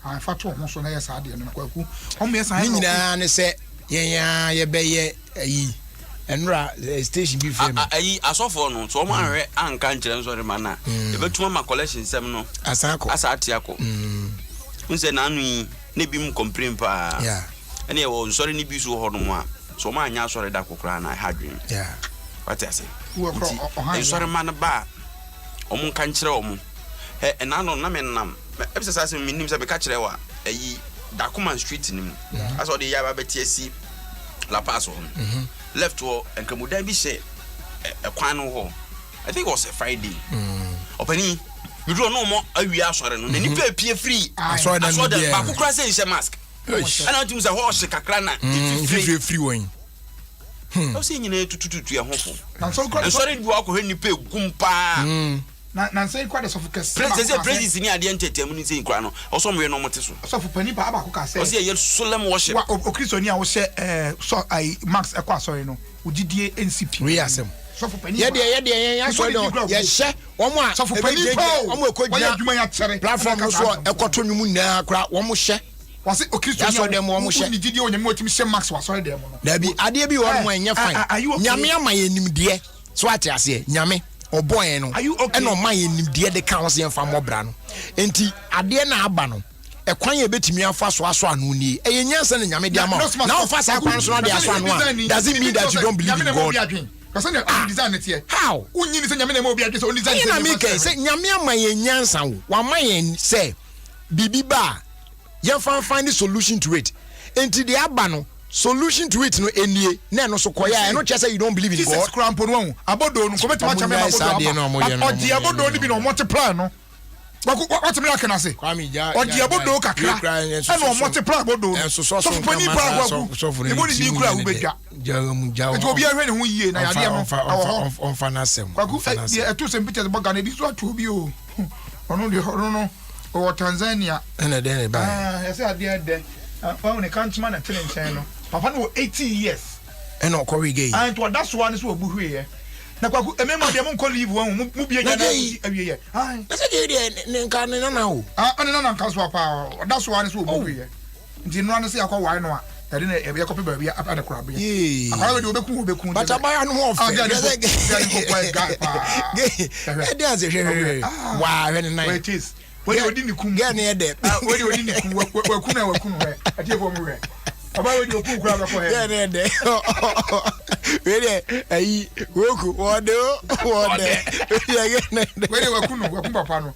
I fat ho so na ya sa de no kwaku o me san ni nyina ne se ye be ye ayi enra station bi frame ayi asofo no so mo anhwe anka nkire nso re mana e betuma ma collection sem no asa atiako unse na anu ne bi m complain pa ene e wo sorry ni bi so ho no mo a so ma anya sorry da kokora na ha dream what I say sorry man ba omun kan kire omun e na no na me nam e be say me nim say be ka kire wa ayi Dakuma street nim aso de ya ba betiasi la pass on left wo enkamudan bi she e kwan no ho I think it was a Friday opani we do no more awia asore no ni pa pie free asore da ba kokura say she mask and I think say ho she kakra na free one o say nyina tututu e ho fo and sorry bi akọ hwe ni pa gumpa na say kwa the suffocation president ni ade entertainment ni say nkura no o so mwe no mote so pani ba abako ka say o say ye solemn worship o Kristo ni a wo she so I max e kwa sorry no udidie NCP we asem ye de so no ye hye omo a so for pani omo ekogina adwuma ya kere platform no so ekoto nwum na akra wo mo hye wase o Kristo so dem wo mo hye ni didie onyam otimi hye max wa sorry dem no da bi ade bi wo mo enye fine nyame ama ye nimde so ate ase nyame oboy no e no man ye nimde de ka wo se mfa mobra no enti ade na aba no ekwan ye betimi afa so aso anu ni e ye nyansa na nyame de ama na wo fa sa kwan so na de aso anu does it mean that you don't believe in God? Because you design it here. How? Unyi ni se nyame na mo bia so design it. Na me ke se nyame ama ye nyansa wo. Wa ma ye se bibi ba ye find the solution to it. Enti de aba no solution to it no enie na no so koya e no che say you don't believe in God. Jesus crampo no abodo no ko betima chame abodo. Odi abodo ni bi no multiply no. What me can I say? Odi abodo kakra. E no multiply abodo. So pani pa kwa. E mo ni kura u bedwa. Eto obi ahwe ne ho yie na yade no on fanasem kwaku e to sem pictures boga na bi so atu obi o ono de no o Tanzania ene de ba ya say ade de fa when can't man na tele nchen no papa no 18 years ene okori gay and to that's one so obu hwe na kwaku emema de mo nko leave won mu bia gana awie ye na say de ne nka ne na o ene na nka so pa that's one so obu hwe ndi no an say akwa wai no a ade na ebe yakope ba bia apa de kora bia akwa de obeku but abaya no ho fe ade az hwe wa hwe ne nine wait is we odi ni kum ge ne de we odi ni kum waku na hwe ade fo mu hwe abaya we di oku kura ba ko he ge ne de we de ayi woku wode ge ne de we de waku papa no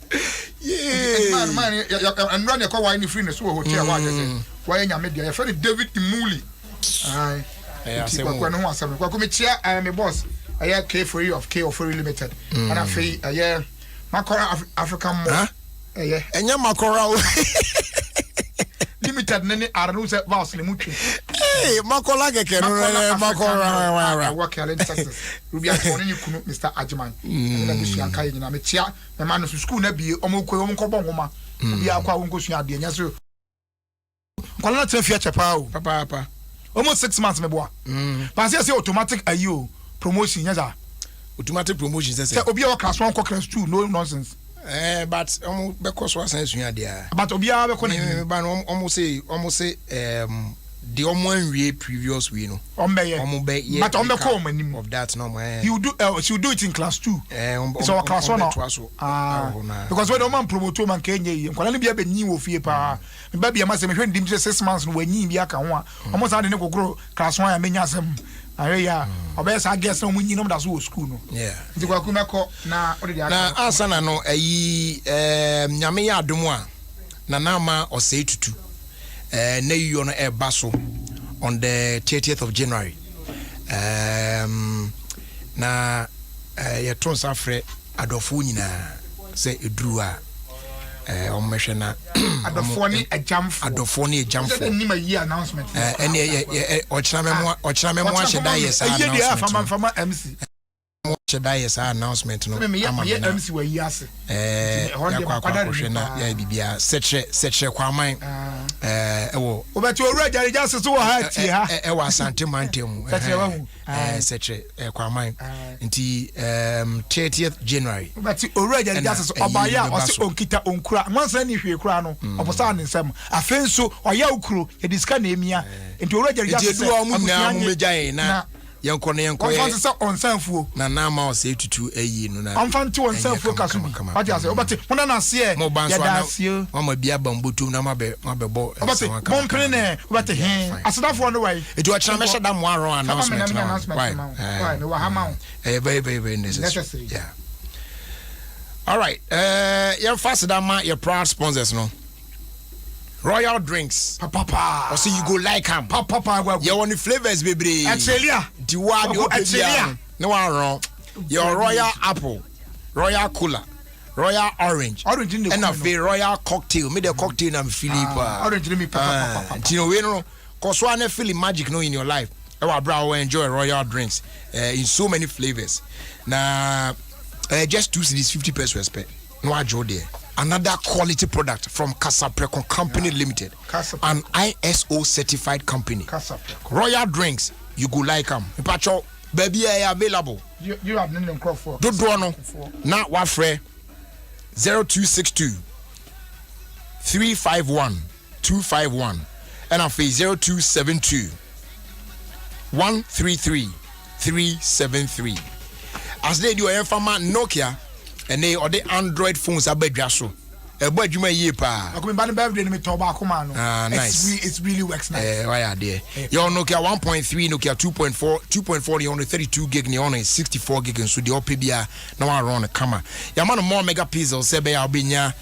man and run your car wine free na so hotel wa je why nyame dia your friend David Imuli ai kwa no asem kwa ko me chia my boss aya K for you of K of Free Limited and afei aya Makora African Mall aya enya Makora Limited nene arnu se boss le mutwe Makola keke no Makora work in Texas Ruby akoni ni kunu Mr. Ajman na bisu anka nyina me chia me man no school na bi omko bon homa bi akwa wonko sua ade nya so kwala na tafia chepa o papa almost 6 months me boa pass say automatic ayo promotion nya automatic promotion say obi a class 1 class 2 no nonsense but be course was sua ade but obi a be ko na ba no almost say the one previous we know but on the call manim of that no man you do she do it in class 2 so class 1 because when the man promote man kenye kwala ne bia be nyi wo fie pa me ba bia ma se me hwe ndim 6 months no wanyi bia ka ho a almost ade ne kokoro class 1 ya menya asem ya obey sa guess no munyi no da so school no yeah nti kwa ku meko na na asana no ayi nyame ya adom a na nama osei tutu na yiyo no e baso on the 30th of January na ya tonsa frɛ adofo nyina sɛ eduru a omehwe na adofo ni ejamfo ni ma yi announcement ene ochira memo ahye da yes fama MC yes announcement no ama MC wa yi ase honde na ya bibia setre kwaman ewo obeti owura jare jase so ha tie ha ewo asante mantemu setre kwaman nti 30th January obeti owura jare jase so obaya osi onkita onkura nwansa ni hwe kura no obosa ne nsem afenso oya ukuro ye diska na emia nti owura jare jase so amusia mumejae na yanko onfanti onsanfuo na nama o se tutu ayi no na onfanti onsanfuo kaso bi ati ase obati wona na se ya da se o ma bia bambutum na mabebo obati bompre ne obati he asedafo no wai eti o chira mesha da mo aron announcement why me wa hama very necessary yeah all right your fast da ma your proud sponsors no Royal Drinks papa or see you go like ham papa you want the flavors baby Excelia the one you Excelia no one wrong your Royal Apple Royal Cola Royal Orange and a Royal Cocktail me the cocktail I'm feeling orange me papa you know we know cause one feeling magic no in your life our bro enjoy Royal Drinks in so many flavors now just 2 cedis 50 pesos respect no ajo there. Another quality product from Casaprecon Company Limited, an ISO certified company. Royal Drinks, you go like them. Pacho, baby, I available. You have name Crawford. Do no. Now what free? 0262 351 251 and I face 0272 133 373. As they do a farmer Nokia. And they or the Android phones are bedja so. A boy you may ye pa. I come by the birthday me talk about come on. Nice. It's really works nice. Why are there? Your Nokia 1.3, Nokia 2.4 on 32 gig ni on 64 gig and so the OPBA now around the camera. Your man more megapixels say be albinya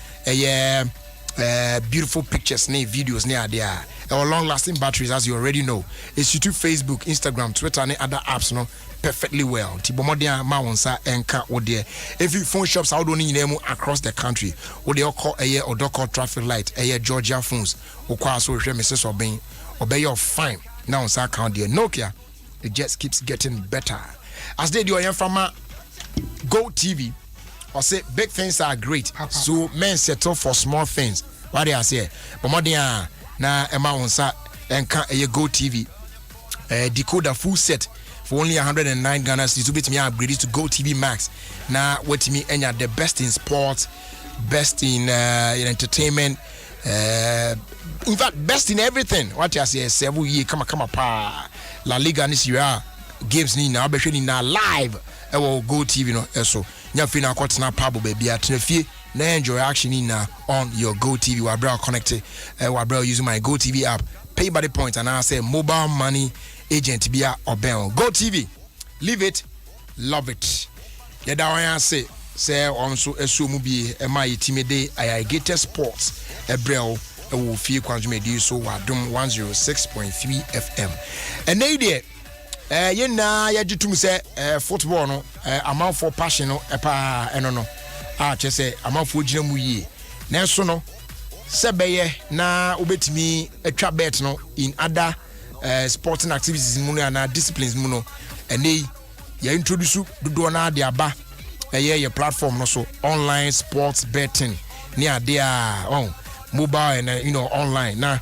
beautiful pictures ne videos near there. Our long lasting batteries as you already know. It's YouTube, Facebook, Instagram, Twitter and other apps no perfectly well. Tibomodia Mawonsa enka odie. Every phone shops out on name across the country. Or they call a year or call traffic light, a year Georgia phones, or so Mrs. Obey your fine. Now on sa count dear Nokia, it just keeps getting better. As they do from Go TV, or say big things are great. So men settle for small things. What they are say? Bomodia na Emma Onsa enka a Go TV. Decoder full set for only 109 Ghana cedis to beat me upgrade to Go TV Max. Now what me enya the best in sports, best in entertainment, in fact best in everything. What I say 7 year come pa La Liga this year games ni na be na live e will Go TV no so nya fi na kwot na pabo baby atnafie na enjoy action in on your Go TV wa bra connected wa bra using my Go TV app pay by the point and I say mobile money agent bia obel Go TV live it love it yeda wan say also esumu bi e ma yitimede irrigated sports ebrel e wo Ofie Kwanso medi so Adom 106.3 FM and they there yena yajitum say football no amount for passion no epa eno no che say amount for gina mu yie na so no sebeye na obetimi atwa bet no in other sporting activities mu na disciplines mu no ene ya introduce do na de aba your platform no so online sports betting near there mobile and online na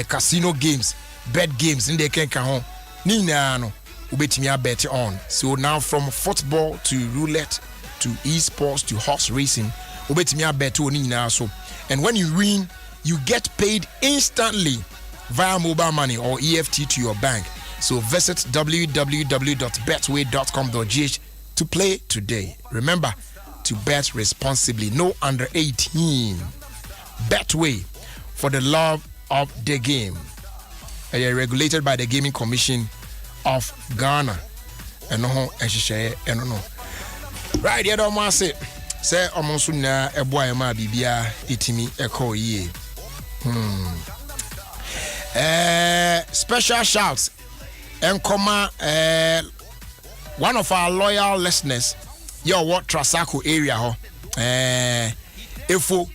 casino games bet games in the kenka ho Nina no ubetimi bet on. So now from football to roulette to esports to horse racing, ubetimi bet on Nina so. And when you win, you get paid instantly via mobile money or EFT to your bank. So visit www.betway.com.gh to play today. Remember to bet responsibly. No under 18. Betway for the love of the game. Regulated by the Gaming Commission of Ghana. And no, and she share, and no. Right, yeah, don't want to say, almost na a boy, ma bibia, itimi, echo ye. Special shouts and one of our loyal listeners, your what Trasako area, Ifo,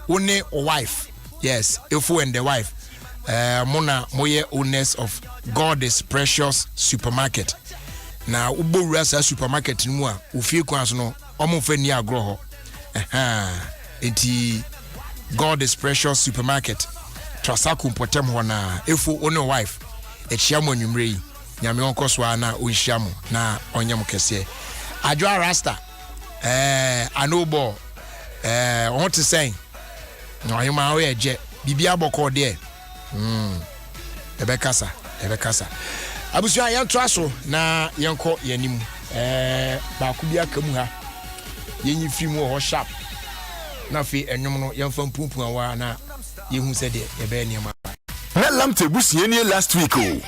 one wife, yes, Ifo and the wife, Mona Moye owners of God is Precious Supermarket. Now, Ubo Rasa Supermarket in Mua, Ofie Kwanso no, Omofeni Agroho. Enti God is Precious Supermarket. Trasako potem hona, Ifo one wife, Echiamo Numrei, Nyame onko so na Oishiamo, na Onyam Kese. Adwa Rasta, Anobo, I want to say, no, you ma we je, Bibia boko de. Ebekasa. Abusua yan traso na yanko yanim ba ku bia kamu ha yenyi fimu ho sharp na fi enwom no yan fam pumpun awa na yehu se de ye be niam na lamte busianie last week o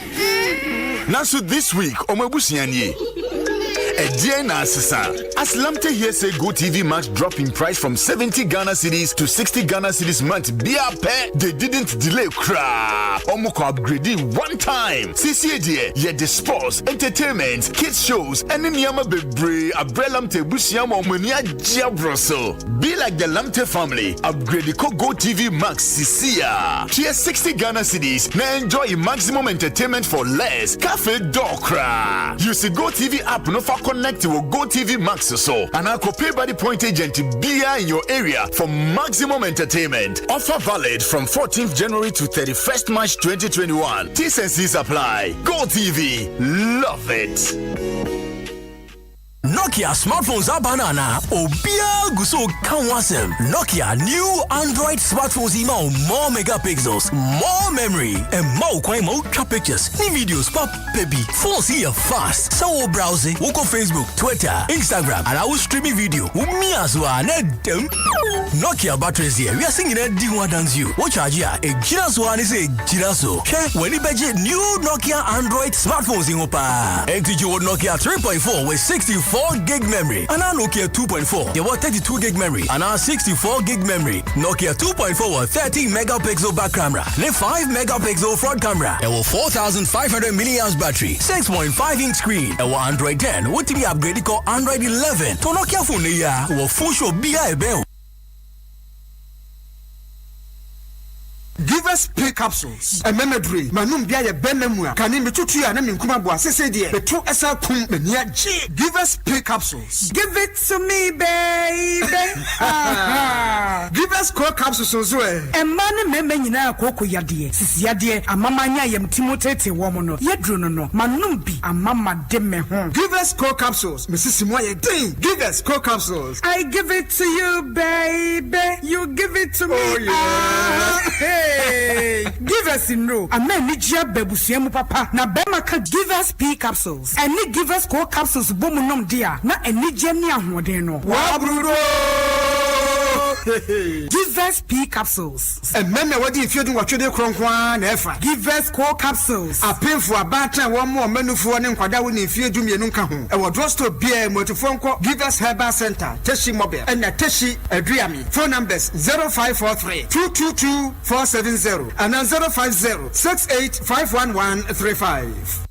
na so this week omabusianie Ejie na asesa. As Lamte here say Go TV Max drop in price from 70 Ghana cedis to 60 Ghana cedis month. Bia pe, they didn't delay cra. Omoko upgrading one time. CCA ye the sports, entertainment, kids shows, and in Yama Bebre, Abre Lamte Busiamo Monia Giabroso. Be like the Lamte family. Upgrade the Go TV Max CCA. Tier 60 Ghana cedis. Na enjoy maximum entertainment for less. Cafe Dokra. Use the Go TV app no for connect to Go TV Max so and I could pay by the point agent to be in your area for maximum entertainment. Offer valid from 14th January to 31st March 2021. T&Cs apply. Go TV. Love it. Nokia smartphones are banana. Obia guso kanwasem. Nokia new Android smartphones email more megapixels, more memory, and more pictures. Ni videos pop baby. Phones here fast. So browsing. Woko Facebook, Twitter, Instagram, and I will streaming video. Umi aswa nedem. Nokia batteries here. We are singing a D1 dance you. What charge ya? A Giraso and is a Giraso. When you budget new Nokia Android smartphones in Opa. XG Nokia 3.4 with 64 gig memory, and now Nokia 2.4. They want 32 gig memory, and now 64 gig memory. Nokia 2.4 with 13 megapixel back camera, then 5 megapixel front camera. It will 4,500 milliamps battery, 6.5 inch screen. It will Android 10. What to be upgraded called Android 11. To Nokia phone ya will full show BI bell. Give us pay capsules. A memory. Manum bia ye benamua. Kani metutu ya na minkuma bo asese de. Betu esa kum menia G. Give us pay capsules. Give it to me, baby. Give us core capsules so e. E man membe nyina akoko yade. Sisi yade amamanya yem timotete wo mo no. Yedro no no. Manum bi amama de me ho. Give us core capsules. Mrs. Moye ding. Give us core capsules. I give it to you, baby. You give it to me. Oh yeah. Hey, give us in row. A man need ya bebusiemu papa. Na bema ka give us pea capsules. And need give us core capsules bomu nom dia. Na eni jeni ahwodeno. Wa brudo. Give us pea capsules. And men what if you do what you do kronkwan efa. Give us core capsules. A pay for a batter one more menu for an kwada woni fie dum yenu ka ho. E wo drugstore bia motofonko Give us Herbal Center, Teshi Mobile, and Teshi Adriami. Phone numbers 0543 222 470 and 050 68 51135.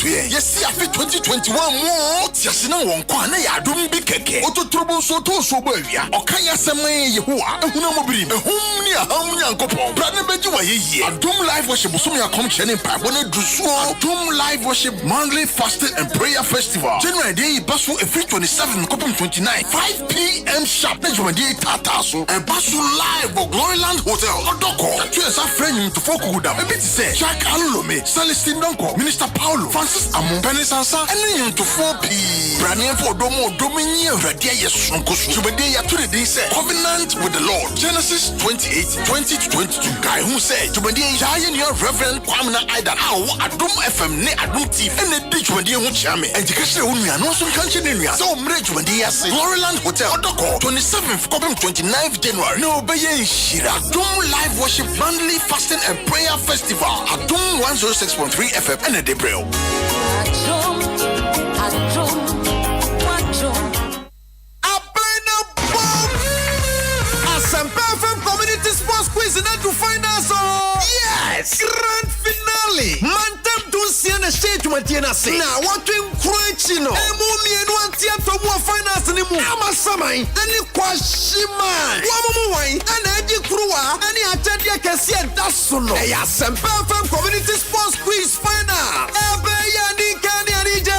Yes, see, I fit 2021 more. Yes, no one can. I don't be keke. Oto trouble so to so boya. Okanya seme Yehua. Ehuna mobiri. Ehum ni aham ni ankopon. Brane beji wa ye. Adom live worship busumi akom chene pa. Bone druso. Adom live worship monthly fasting and prayer festival. January day basu every 27 kopum 29 5 p.m. sharp. Na jumadi tata so. E basu live for Gloryland Hotel. Odoko. Tu esa friend to foku guda. Ebi ti say Jack Alulome, Celestine Donko, Minister Paulo, Fancy Mrs. Amu, Penisansa, and then to 4P. Branian for Domini, Radia Sunkus, Jubadia to the day said, Covenant with the Lord. Genesis 28, 20 to 22. Guy who said, Jubadia, your Reverend Kwamina Ida, Adom FM, ne Adom TV, and the ditch when you want Chame, and the Castle Unia, no some country in India. So, Mrej when they say, Gloryland Hotel, Odoko, 27th, 29th January. No, Bayan Shira, Adom Live Worship, Monthly Fasting and Prayer Festival, Adom 106.3 FM, and a Debril. FM Community Sports Quiz and to find us yes, grand finale. Mantem Dunsian and State Matiana say. Now what in Crunchino? Emumi and one theater more finance and Ama Samai and the Kwashima. Wamuai and Eddie Krua and the Atadia Cassia Dasuno. Yes, FM Community Sports Quiz final. Ebayani Kanyanija.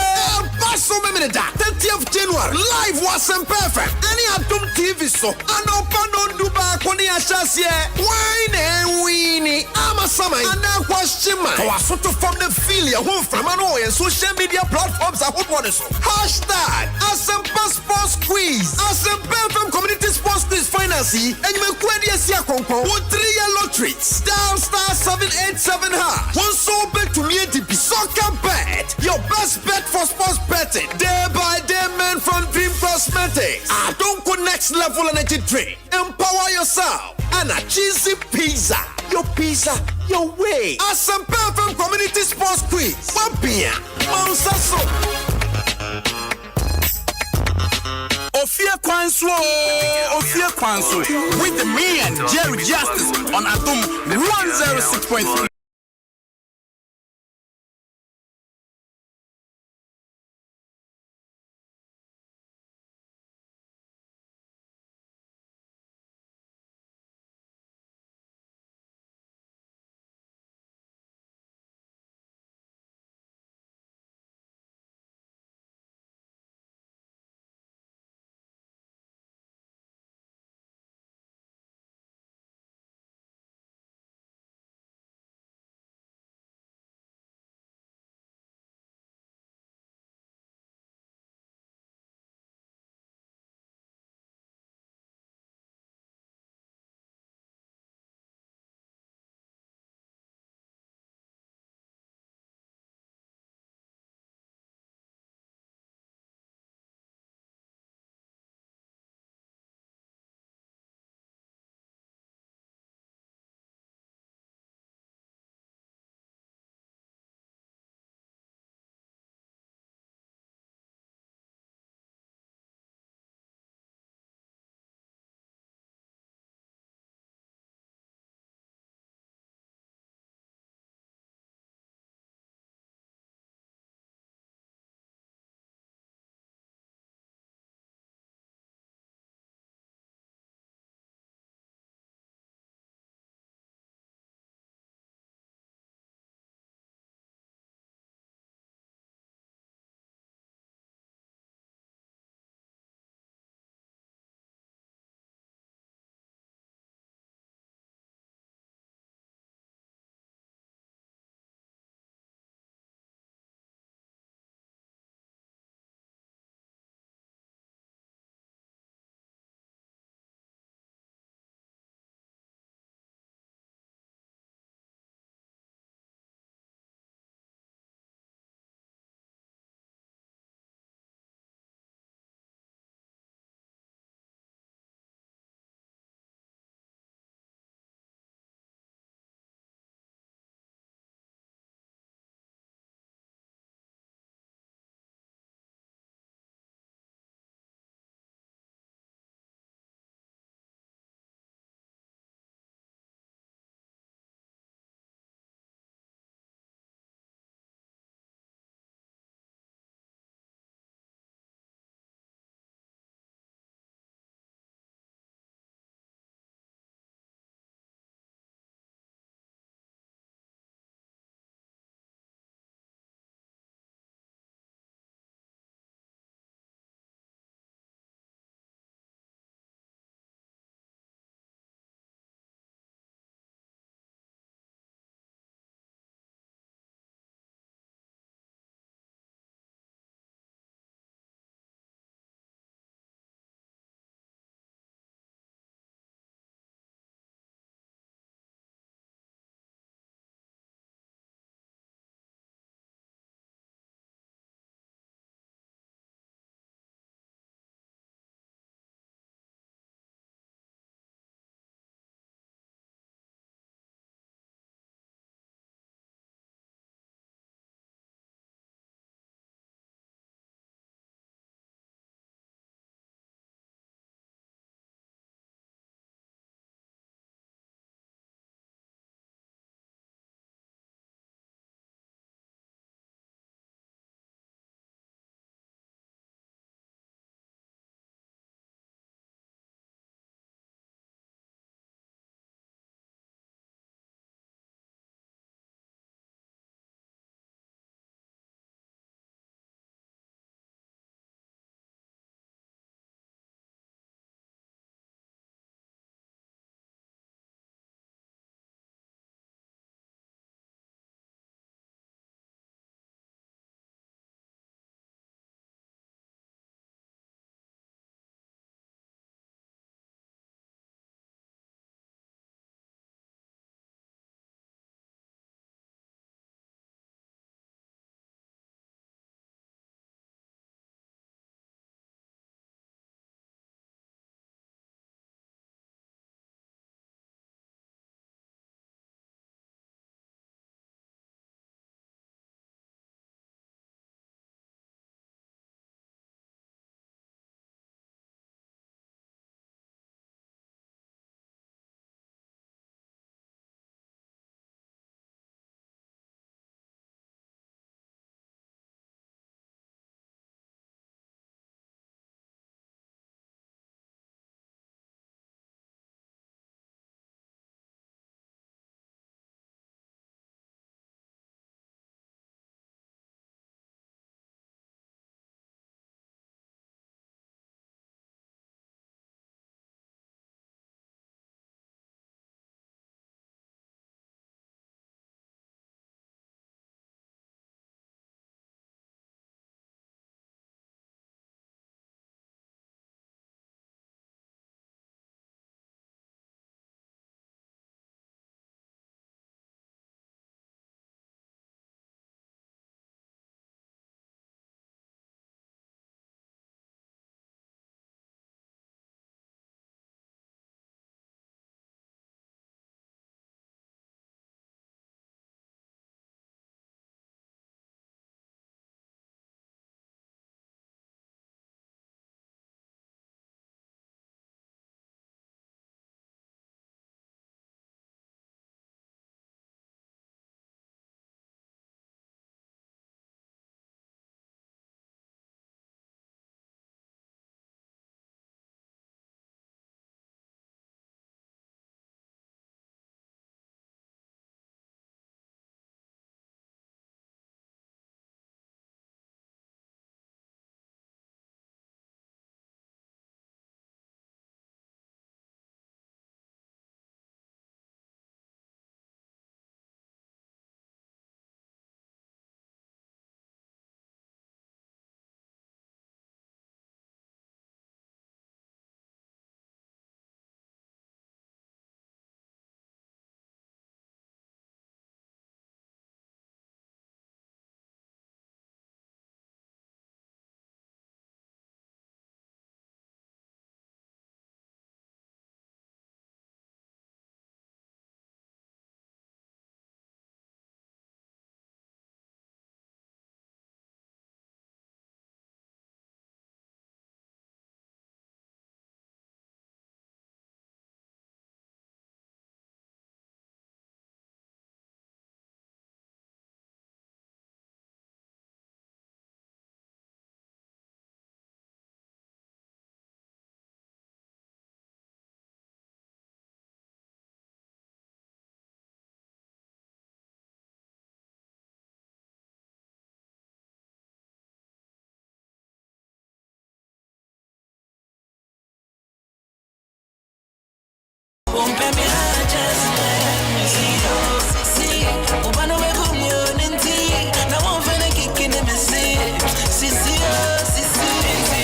Basso Meminida. 30th January. Live was perfect. Any Adom TV so. And open on Dubai. Wine and weenie. I'm a summer. And now question man. I sort of from the filia who from an and social media platforms are hot waters. Hashtag Asempa Sports Quiz. Asempa FM Community Sports Quiz Financing. And you make quite a year conco. With 3 year lotteries. Down star 787 hash. One so bet to me to be soccer bet. Your best bet for sports betting. Day by day man from Dream Cosmetics. I don't go next level energy drink. Empower yourself. And a cheesy pizza. Your pizza, your way. Some perfect community sports quiz. Wapia. Monsaso. Ofie Kwanso. With me and Jerry Justice on Adom 106.3.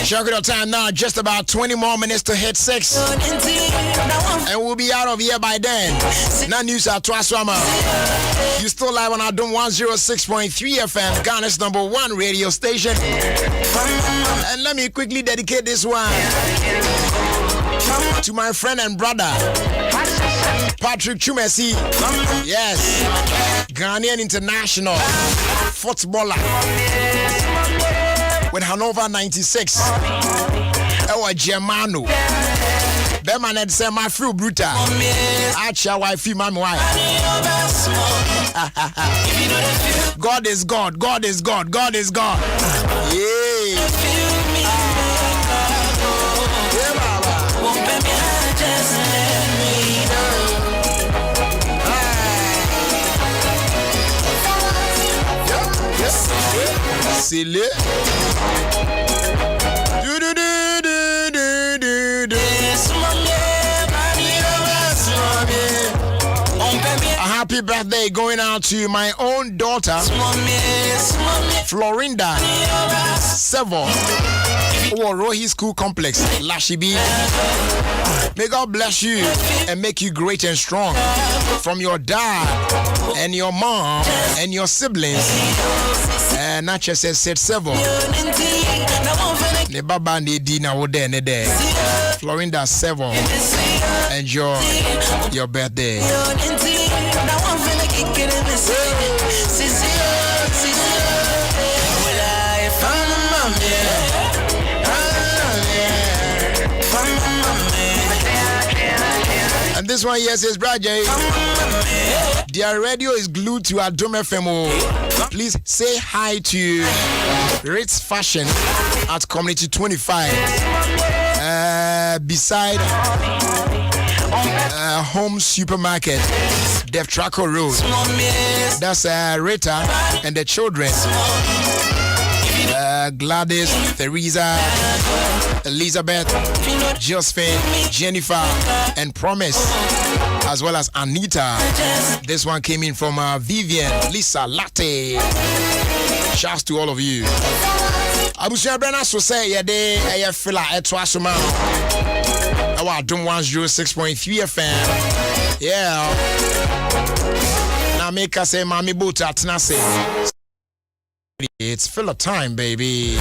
Check your time now, just about 20 more minutes to hit 6. And we'll be out of here by then. Now news at Twaswama. You still live on Adom 106.3 FM, Ghana's #1 radio station. And let me quickly dedicate this one to my friend and brother, Patrick Chumesi. Yes, Ghanaian international footballer with Hanover 96. Ewa Germano. Beman had said my fruit brutal. Acha wife, my wife. God is God. God is God. God is God. Yeah. Silly. A happy birthday going out to my own daughter, Florinda Sevo, Rohi School Complex, Lashibi. May God bless you and make you great and strong. From your dad and your mom and your siblings. And Nacha says, said Sevo. Ne baba ne di na wo de ne de. Florinda Sevo. Enjoy your birthday. And this one here says, Brajay, their radio is glued to Adom FM. Please say hi to Ritz Fashion at Community 25 beside Home Supermarket, Def Traco Road. That's Rita and the children. Gladys, Theresa, Elizabeth, Josephine, Jennifer, and Promise, as well as Anita. This one came in from Vivian, Lisa, Latte. Shouts to all of you. Abusia Brenna so say yeah de feel like Etwasoma. Our Adom 106.3 FM. Yeah. Now make us say Mami Boot at Nase. It's filler time, baby.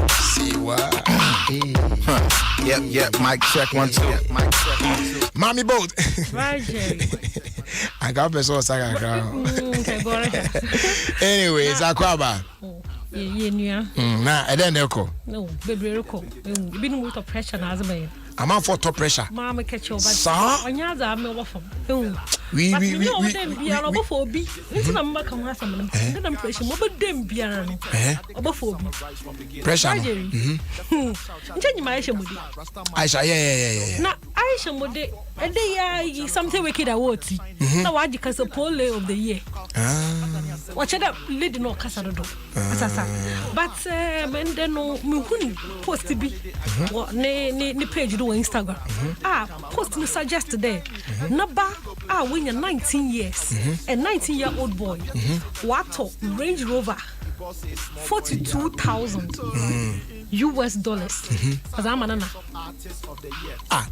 See what? Yep. Mic check 1 2. Mic check 1 2. Mommy boat. Right, I got peso saga crown. Anyways, Akwaba. Nah, I don't know. No, baby, been with the pressure as a man. I'm on for top pressure. Mama catch your sir. On your arm over. We are over for B. It's not my come as I'm pressure, but them be over for B. Pressure. Aisha, yeah. Now, Aisha would a day something wicked I would see. Now, I because the pole of the year. Watch it up, lady no Casado. But then no post to be what ne page do Instagram. Post me suggest today. Naba when you're 19 years, a 19-year-old boy. What Range Rover 42,000 US dollars. As I'm an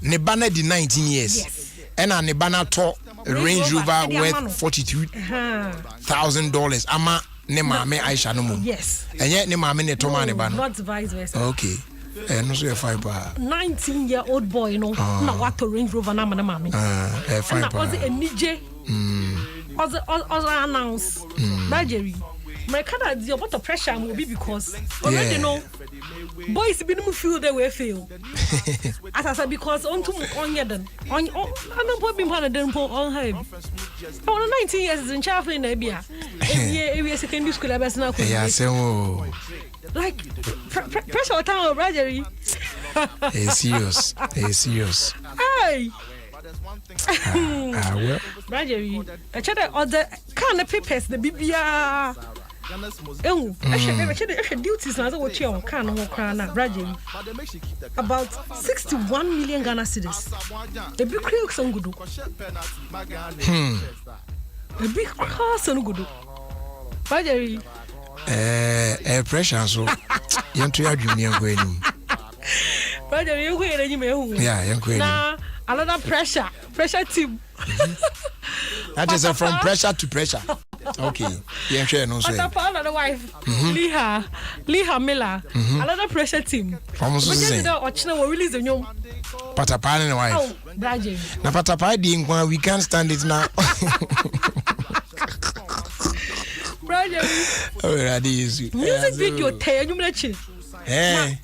Nebana di 19 years. Yes. And a Nebana to Range Rover worth $42,000. Ama ne mame Aisha no mo. Yes. And yet ne mame ne Toma Nebana. Not vice versa. Okay. No so 19-year-old boy, you know, na what to Range Rover na mame. Fine. Was it a nije? Also announce. Nigeria. My kind of the pressure will be because already know boys be no feel the way feel. As I said, because on Yadan on I'm not being part of them on him. On 19 years is in Chaffin Nabia. And we secondary school best now. Yeah, so like pressure town Rajari. It's serious. Hey. Well. Rajari, I check all the kind of papers the BBR. Actually, duties now what you can Rajari. About 61 million Ghana cedis. A big crux on good. A big cross on good. Rajari. Pressure so. Yantu adwum ne enko enim. Roger, you go any me hu. Yeah, yanko enim. Na another pressure team. That is from pressure to pressure. Okay. Yeah, sure no say. Another wife. Liha Miller. Another pressure team. Almost the same. Ochina will release the new Patapa and wife. Oh, Braje. Na Patapa di nkwa we can't stand it now. Braje. Oh, that is. Music video tell you mlechi.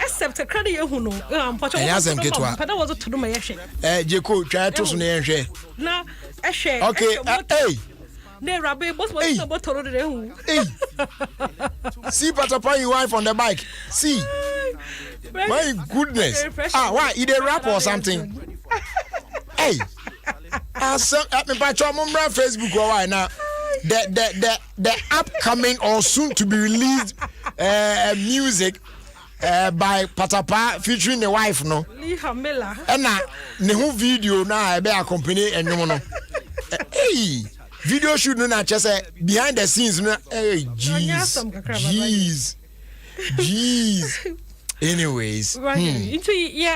Except a credit you know. Pada was to do my yeshe. Jeko try to so na yehwe. Na ehwe. Okay, hey. Ne Rabbe boss was about to do the See Patapa your wife on the bike. See. My goodness. Why? He dey rap or something? Hey. Me patcho mumra Facebook or why now? The upcoming or soon to be released music by Patapa featuring the wife no. Liha Miller. And na ne whole video na e be accompany enum no. Hey. Video shoot no na just behind the scenes no. Hey, jeez. Anyways, into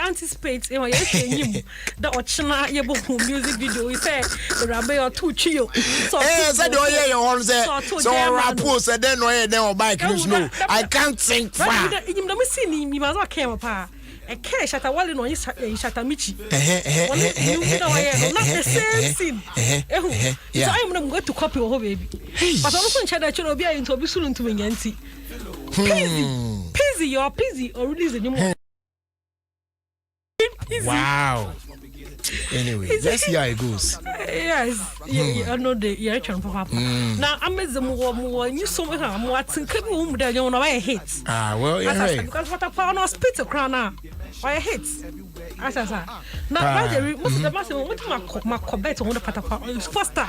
anticipate the Ochina Yabo music video. We say Rabbe or two chio. So said so rapport said then no bike no. I can't sing far. You never see me must came apart. A cash at a wall in Shatamichi. Not the same scene. So I'm not going to copy your baby. But also in China, you'll be into a soon to Yancy. Pizzy, you're busy or release the new. Wow. Anyway, let's see how it goes. Yes, I know the reaction for Papa. Now, I'm at the more you saw me. I'm watching Kabum that you know I hate. Well, yeah, because what I found was Peter Crana. I hate. As I said, now, most of the massive, what my Quebec on the Patapa is faster.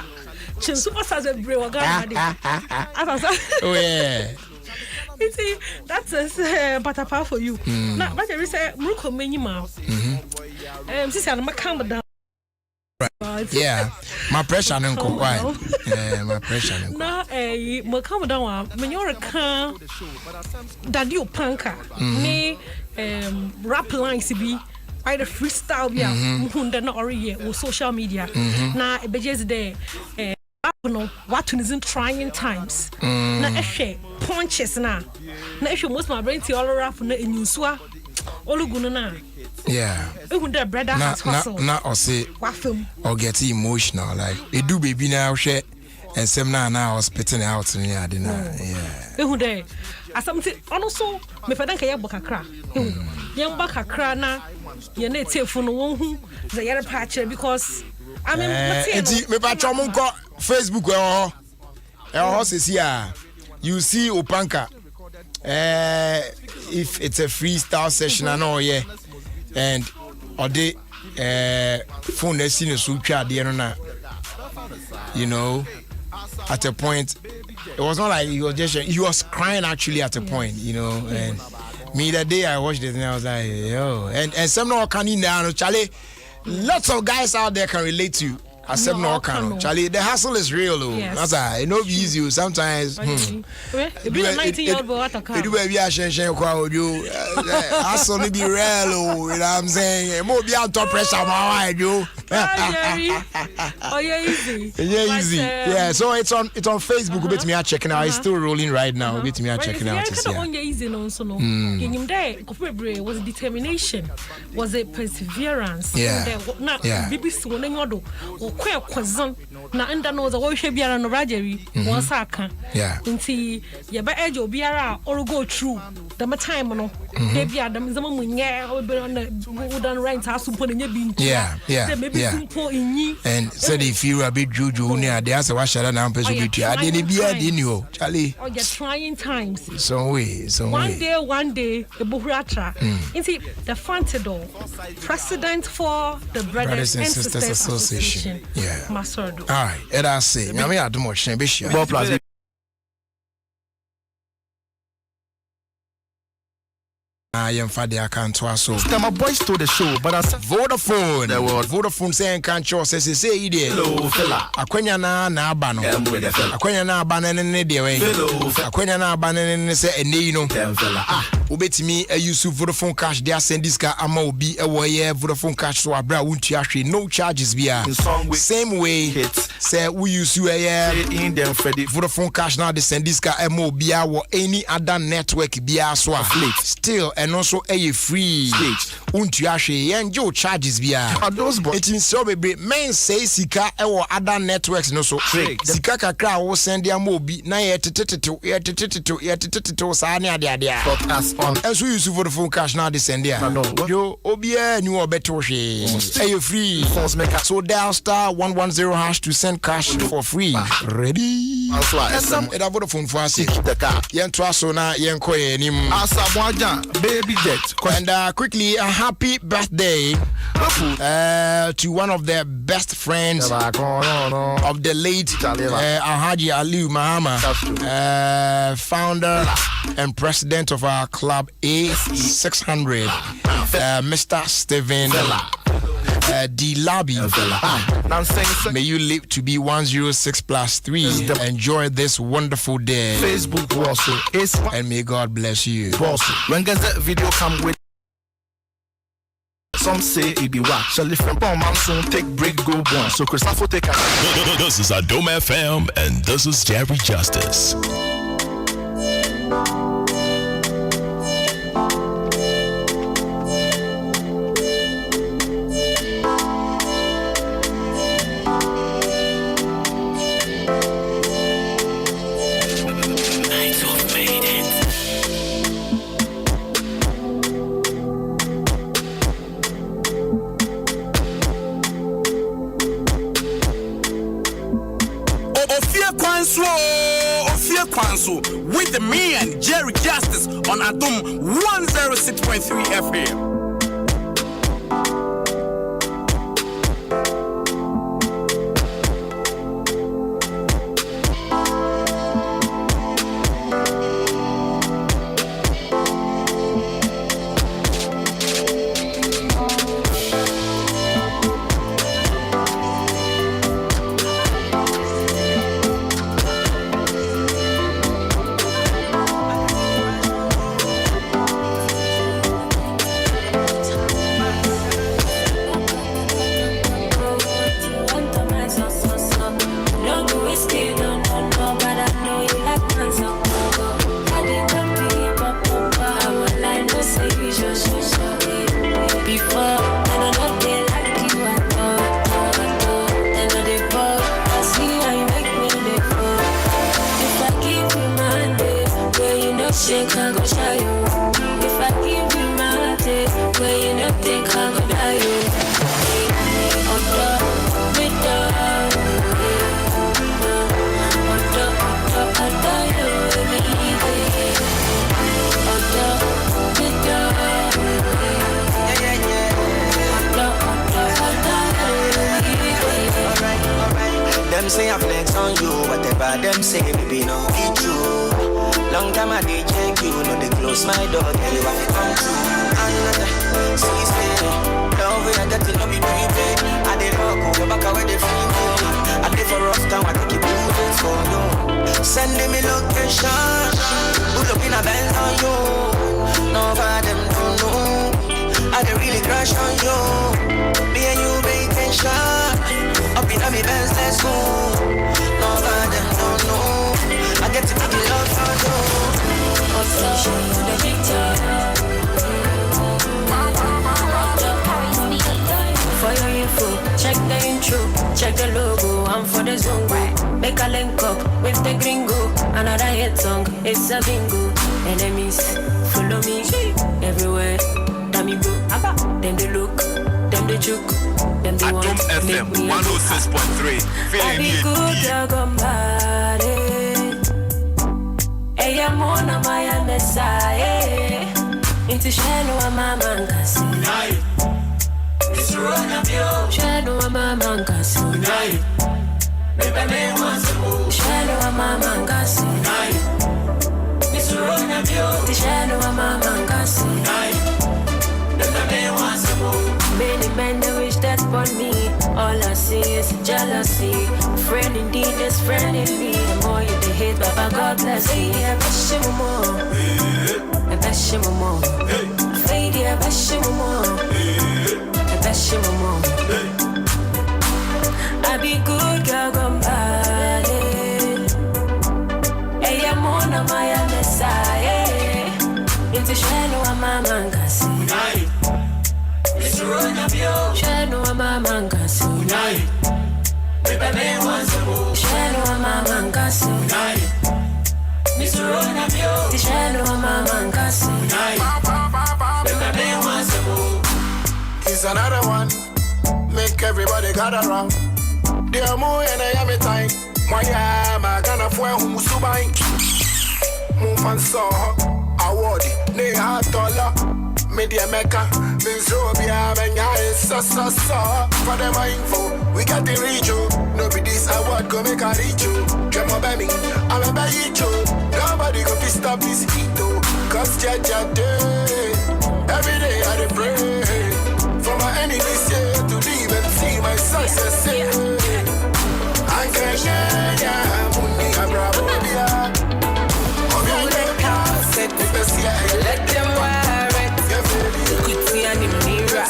Chin superstars a brewer. As I said, oh, yeah. You see, that's a Patapa for you. Now, but there is a Muko minima. Sister, I'm a calm down. Yeah, my pressure no go why. Yeah, my pressure no. Na mo calm down when you're a can daddy o panka me rap lines be I the freestyle bia hunda na ori o social media na e bejes there no what isn't trying times na ehwe punches na ehwe most my brain all rap na enyusua oluguno na. Yeah. That brother has hustle. Na or say or get emotional like they do baby now share and some now was spitting out in yeah. Yeah. As something also me fadan ka yabo kakra. Yan ba kakra na ye na telephone won hu the yere patch because I mean me pa chomo ko Facebook you see Opanka if it's a freestyle session and all yeah. And or they phone they seen a sutra there you know at a point it was not like he was crying actually at a point, you know, and me that day I watched it and I was like, yo, and some no can in there, Charlie, lots of guys out there can relate to you. Accept no can Charlie, the hustle is real though. Yes. That's it no be easy sometimes. Be a 19-year-old boy what a car. You be a shen crowd you. Hustle be real, you know what I'm saying? More be on top pressure my wife you. Oh yeah, easy. Yeah, easy. Yeah, so it's on Facebook. Bet me are checking out. It's still rolling right now. Bet me are checking out. It's on easy no so no. In him there, was determination, was a perseverance. Yeah. Now, BBC when you do. Kwa kwazon na enda no za wo hwe biara no rajeri won saka nti ye ba ejo biara or go through the time no e bia dem zama munye we don rent house po na nya bi nti maybe simple inyi and said if you a bit juju ne ade asa wa shara na ampeso bitu ade ne bia de ni ho Charlie oh get trying times one day e bohuratra nti the Fantador president for the Brothers and Sisters Association. Yeah. Masordo. All right. And I say, now me Adom 106.3. Ball plus. I am Fadi Akantwa so. My boys to the show, but as Vodafone. The word Vodafone saying can't show says say idiot. Hello, fella. Akwenya na abano. Akwenya na abano ne de we. Akwenya na abano ne say ene you know. Fella. obetimi use Vodafone Cash dia send this car ama obi ewo Vodafone Cash so abra wuntu ahwe no charges bia same way say we use you in them Vodafone Cash now they send this car ama obi awo any other network bia so still and also free wuntu ahwe yenjo charges bia it in so be men say sika ewo other networks no so sika kakra wo send ama obi na ye teteteto sa ne ade us on as we use Vodafone Cash now they send there yo obia ni wo beto hwe you free so dial *110# to send cash for free ready some it Vodafone for us the car yen so na yen ko enim asabwaja baby jet and quickly a happy birthday to one of the best friends of the late Alhaji Aliu Mahama, founder and president of our club A600, Mr. Steven D. Labi. May you live to be 106+3. Enjoy this wonderful day. Facebook also, and may God bless you. When that video come with some say it be what shall different bomb man soon take break go born so Christopher take This is Adom FM and this is Jerry Justice. Ofie Kwanso with me and Jerry Justice on Adom 106.3 FM. Them say I flex on you, whatever them say, baby, no be true. Long time I did check you, no they close my door, tell you I come true. And see, say, love we are getting no be prepaid. I did not go back away the free me. I did for rough time, I take it moving for you. Sending me location, put up in a Benz on you. No for them to know, I did really crash on you. Me and you vacation. Up in me Benz, let's go. No for them don't know. I get to make it love for you. I'll show you the picture. For your info, check the intro, check the logo, I'm for the zone. Make a link up with the gringo. Another hit song, it's a bingo. Enemies, follow me everywhere. Damn go, them they look, them they joke. Adom FM 106.3. Feeling good, you're gone bad. Hey, I'm on a my messiah. Into shadow, my man can see. It's run of you. Shadow, my man can see. Baby, me wants to move. Shadow, my man can see. It's run of you. The shadow, my man can see. Many men they wish that upon me. All I see is jealousy. Friend indeed is friend in me. The more you they hate, Baba God bless you. Yeah, but more. Bashimomo. Fade Bashimomo. Bashimomo. I be good girl gone bad. Hey, I'm on my Messiah. Into Shano Mamangasi. Mr. Ronabio. Shano Mamangasi. Shano Mamangasi. Mr. Ronabio. Shano Mamangasi. It's another one. Make everybody gather around. Dear Mo and I am a time. My am kind of where who subai. Move and saw award. They had dollar. Media Mecca. Minzobia Benya is so. For them info, we got the region. No be this award go make a reach you. Drama baby, I'm a baby. Nobody go fi stop this heat though. Cause Jaja day. Every day I dey pray. For my enemies here to live and see my success here. I can share money abrabobia. Let them wear it. Could see any mirror.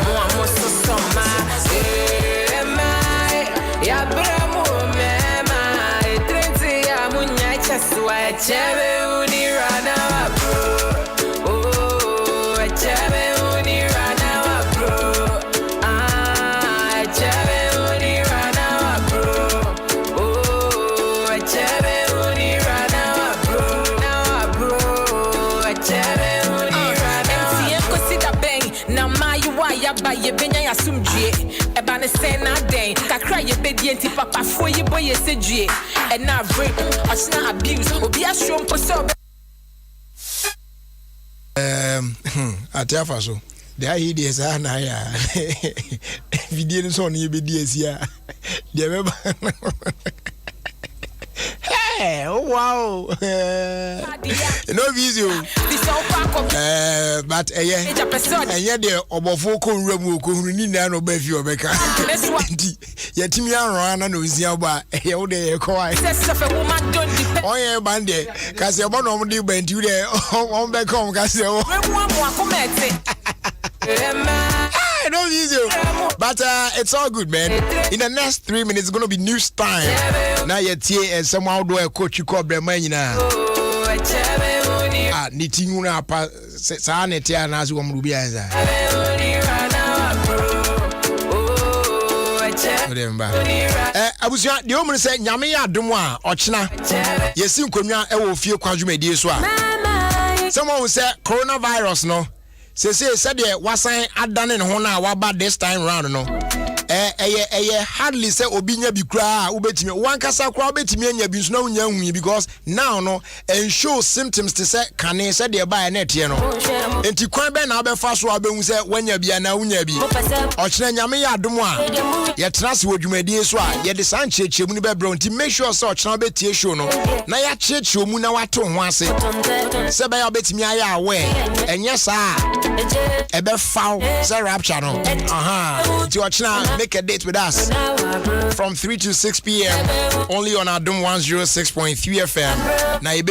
More must summer. Ya bramo mema. Trenti ya munya chaswa chebe unirana bro. Oh, chebe unirana bro. Ah, chebe unirana bro. Oh, chebe unirana bro. Now bro, chebe unirana. MTM consider bang. Na mayu wa ya ba ye benya ya sumdue. Eba ne say na den. Kakra ye bedi enti papa fo ye boy ye sedue. And now rape, osna abuse. Obi a show mposo. Atiafa so. There he is na ya. Video no so na ye bedi asia. There be Hey, oh wow. No video. But yeah. And yet the obofo ko nramu ko hunu ni na no ba fi obeka. Yetimi anro na no zia ba e wo de ko ai. Oye bande ka se obo no mo de banti de on be come ka se wo. No video. But it's all good, man. In the next 3 minutes, it's going to be news time. Now you're here and somehow do a coach you call Bremania. Nitinguna Sanetia and as one Rubia. I was the woman said, Yamia Dumwa, Ochna. Yes, you come here, I will feel Quajume Dieswa. Someone will say coronavirus, no. Say said wasan adane ne ho na waba this time round no hardly say obinya bi kra ubetimi wankasa kra obetimi anya bi so na unya hu because now no and show symptoms to say kane said the buy net here no enti kwan be na obefa so abehu say wanya bia na unya bi ochire nyame ya adom a ye trans wodwumadi so a ye de san chechemu ni be bro enti make sure say ochire obetie show no na ya chechemu mu na wato ho ase se be ya obetimi aya awe enye sa ebe foul say rapture no enti ochire make a date with us from 3 to 6 p.m. only on Adom 106.3 FM. Now you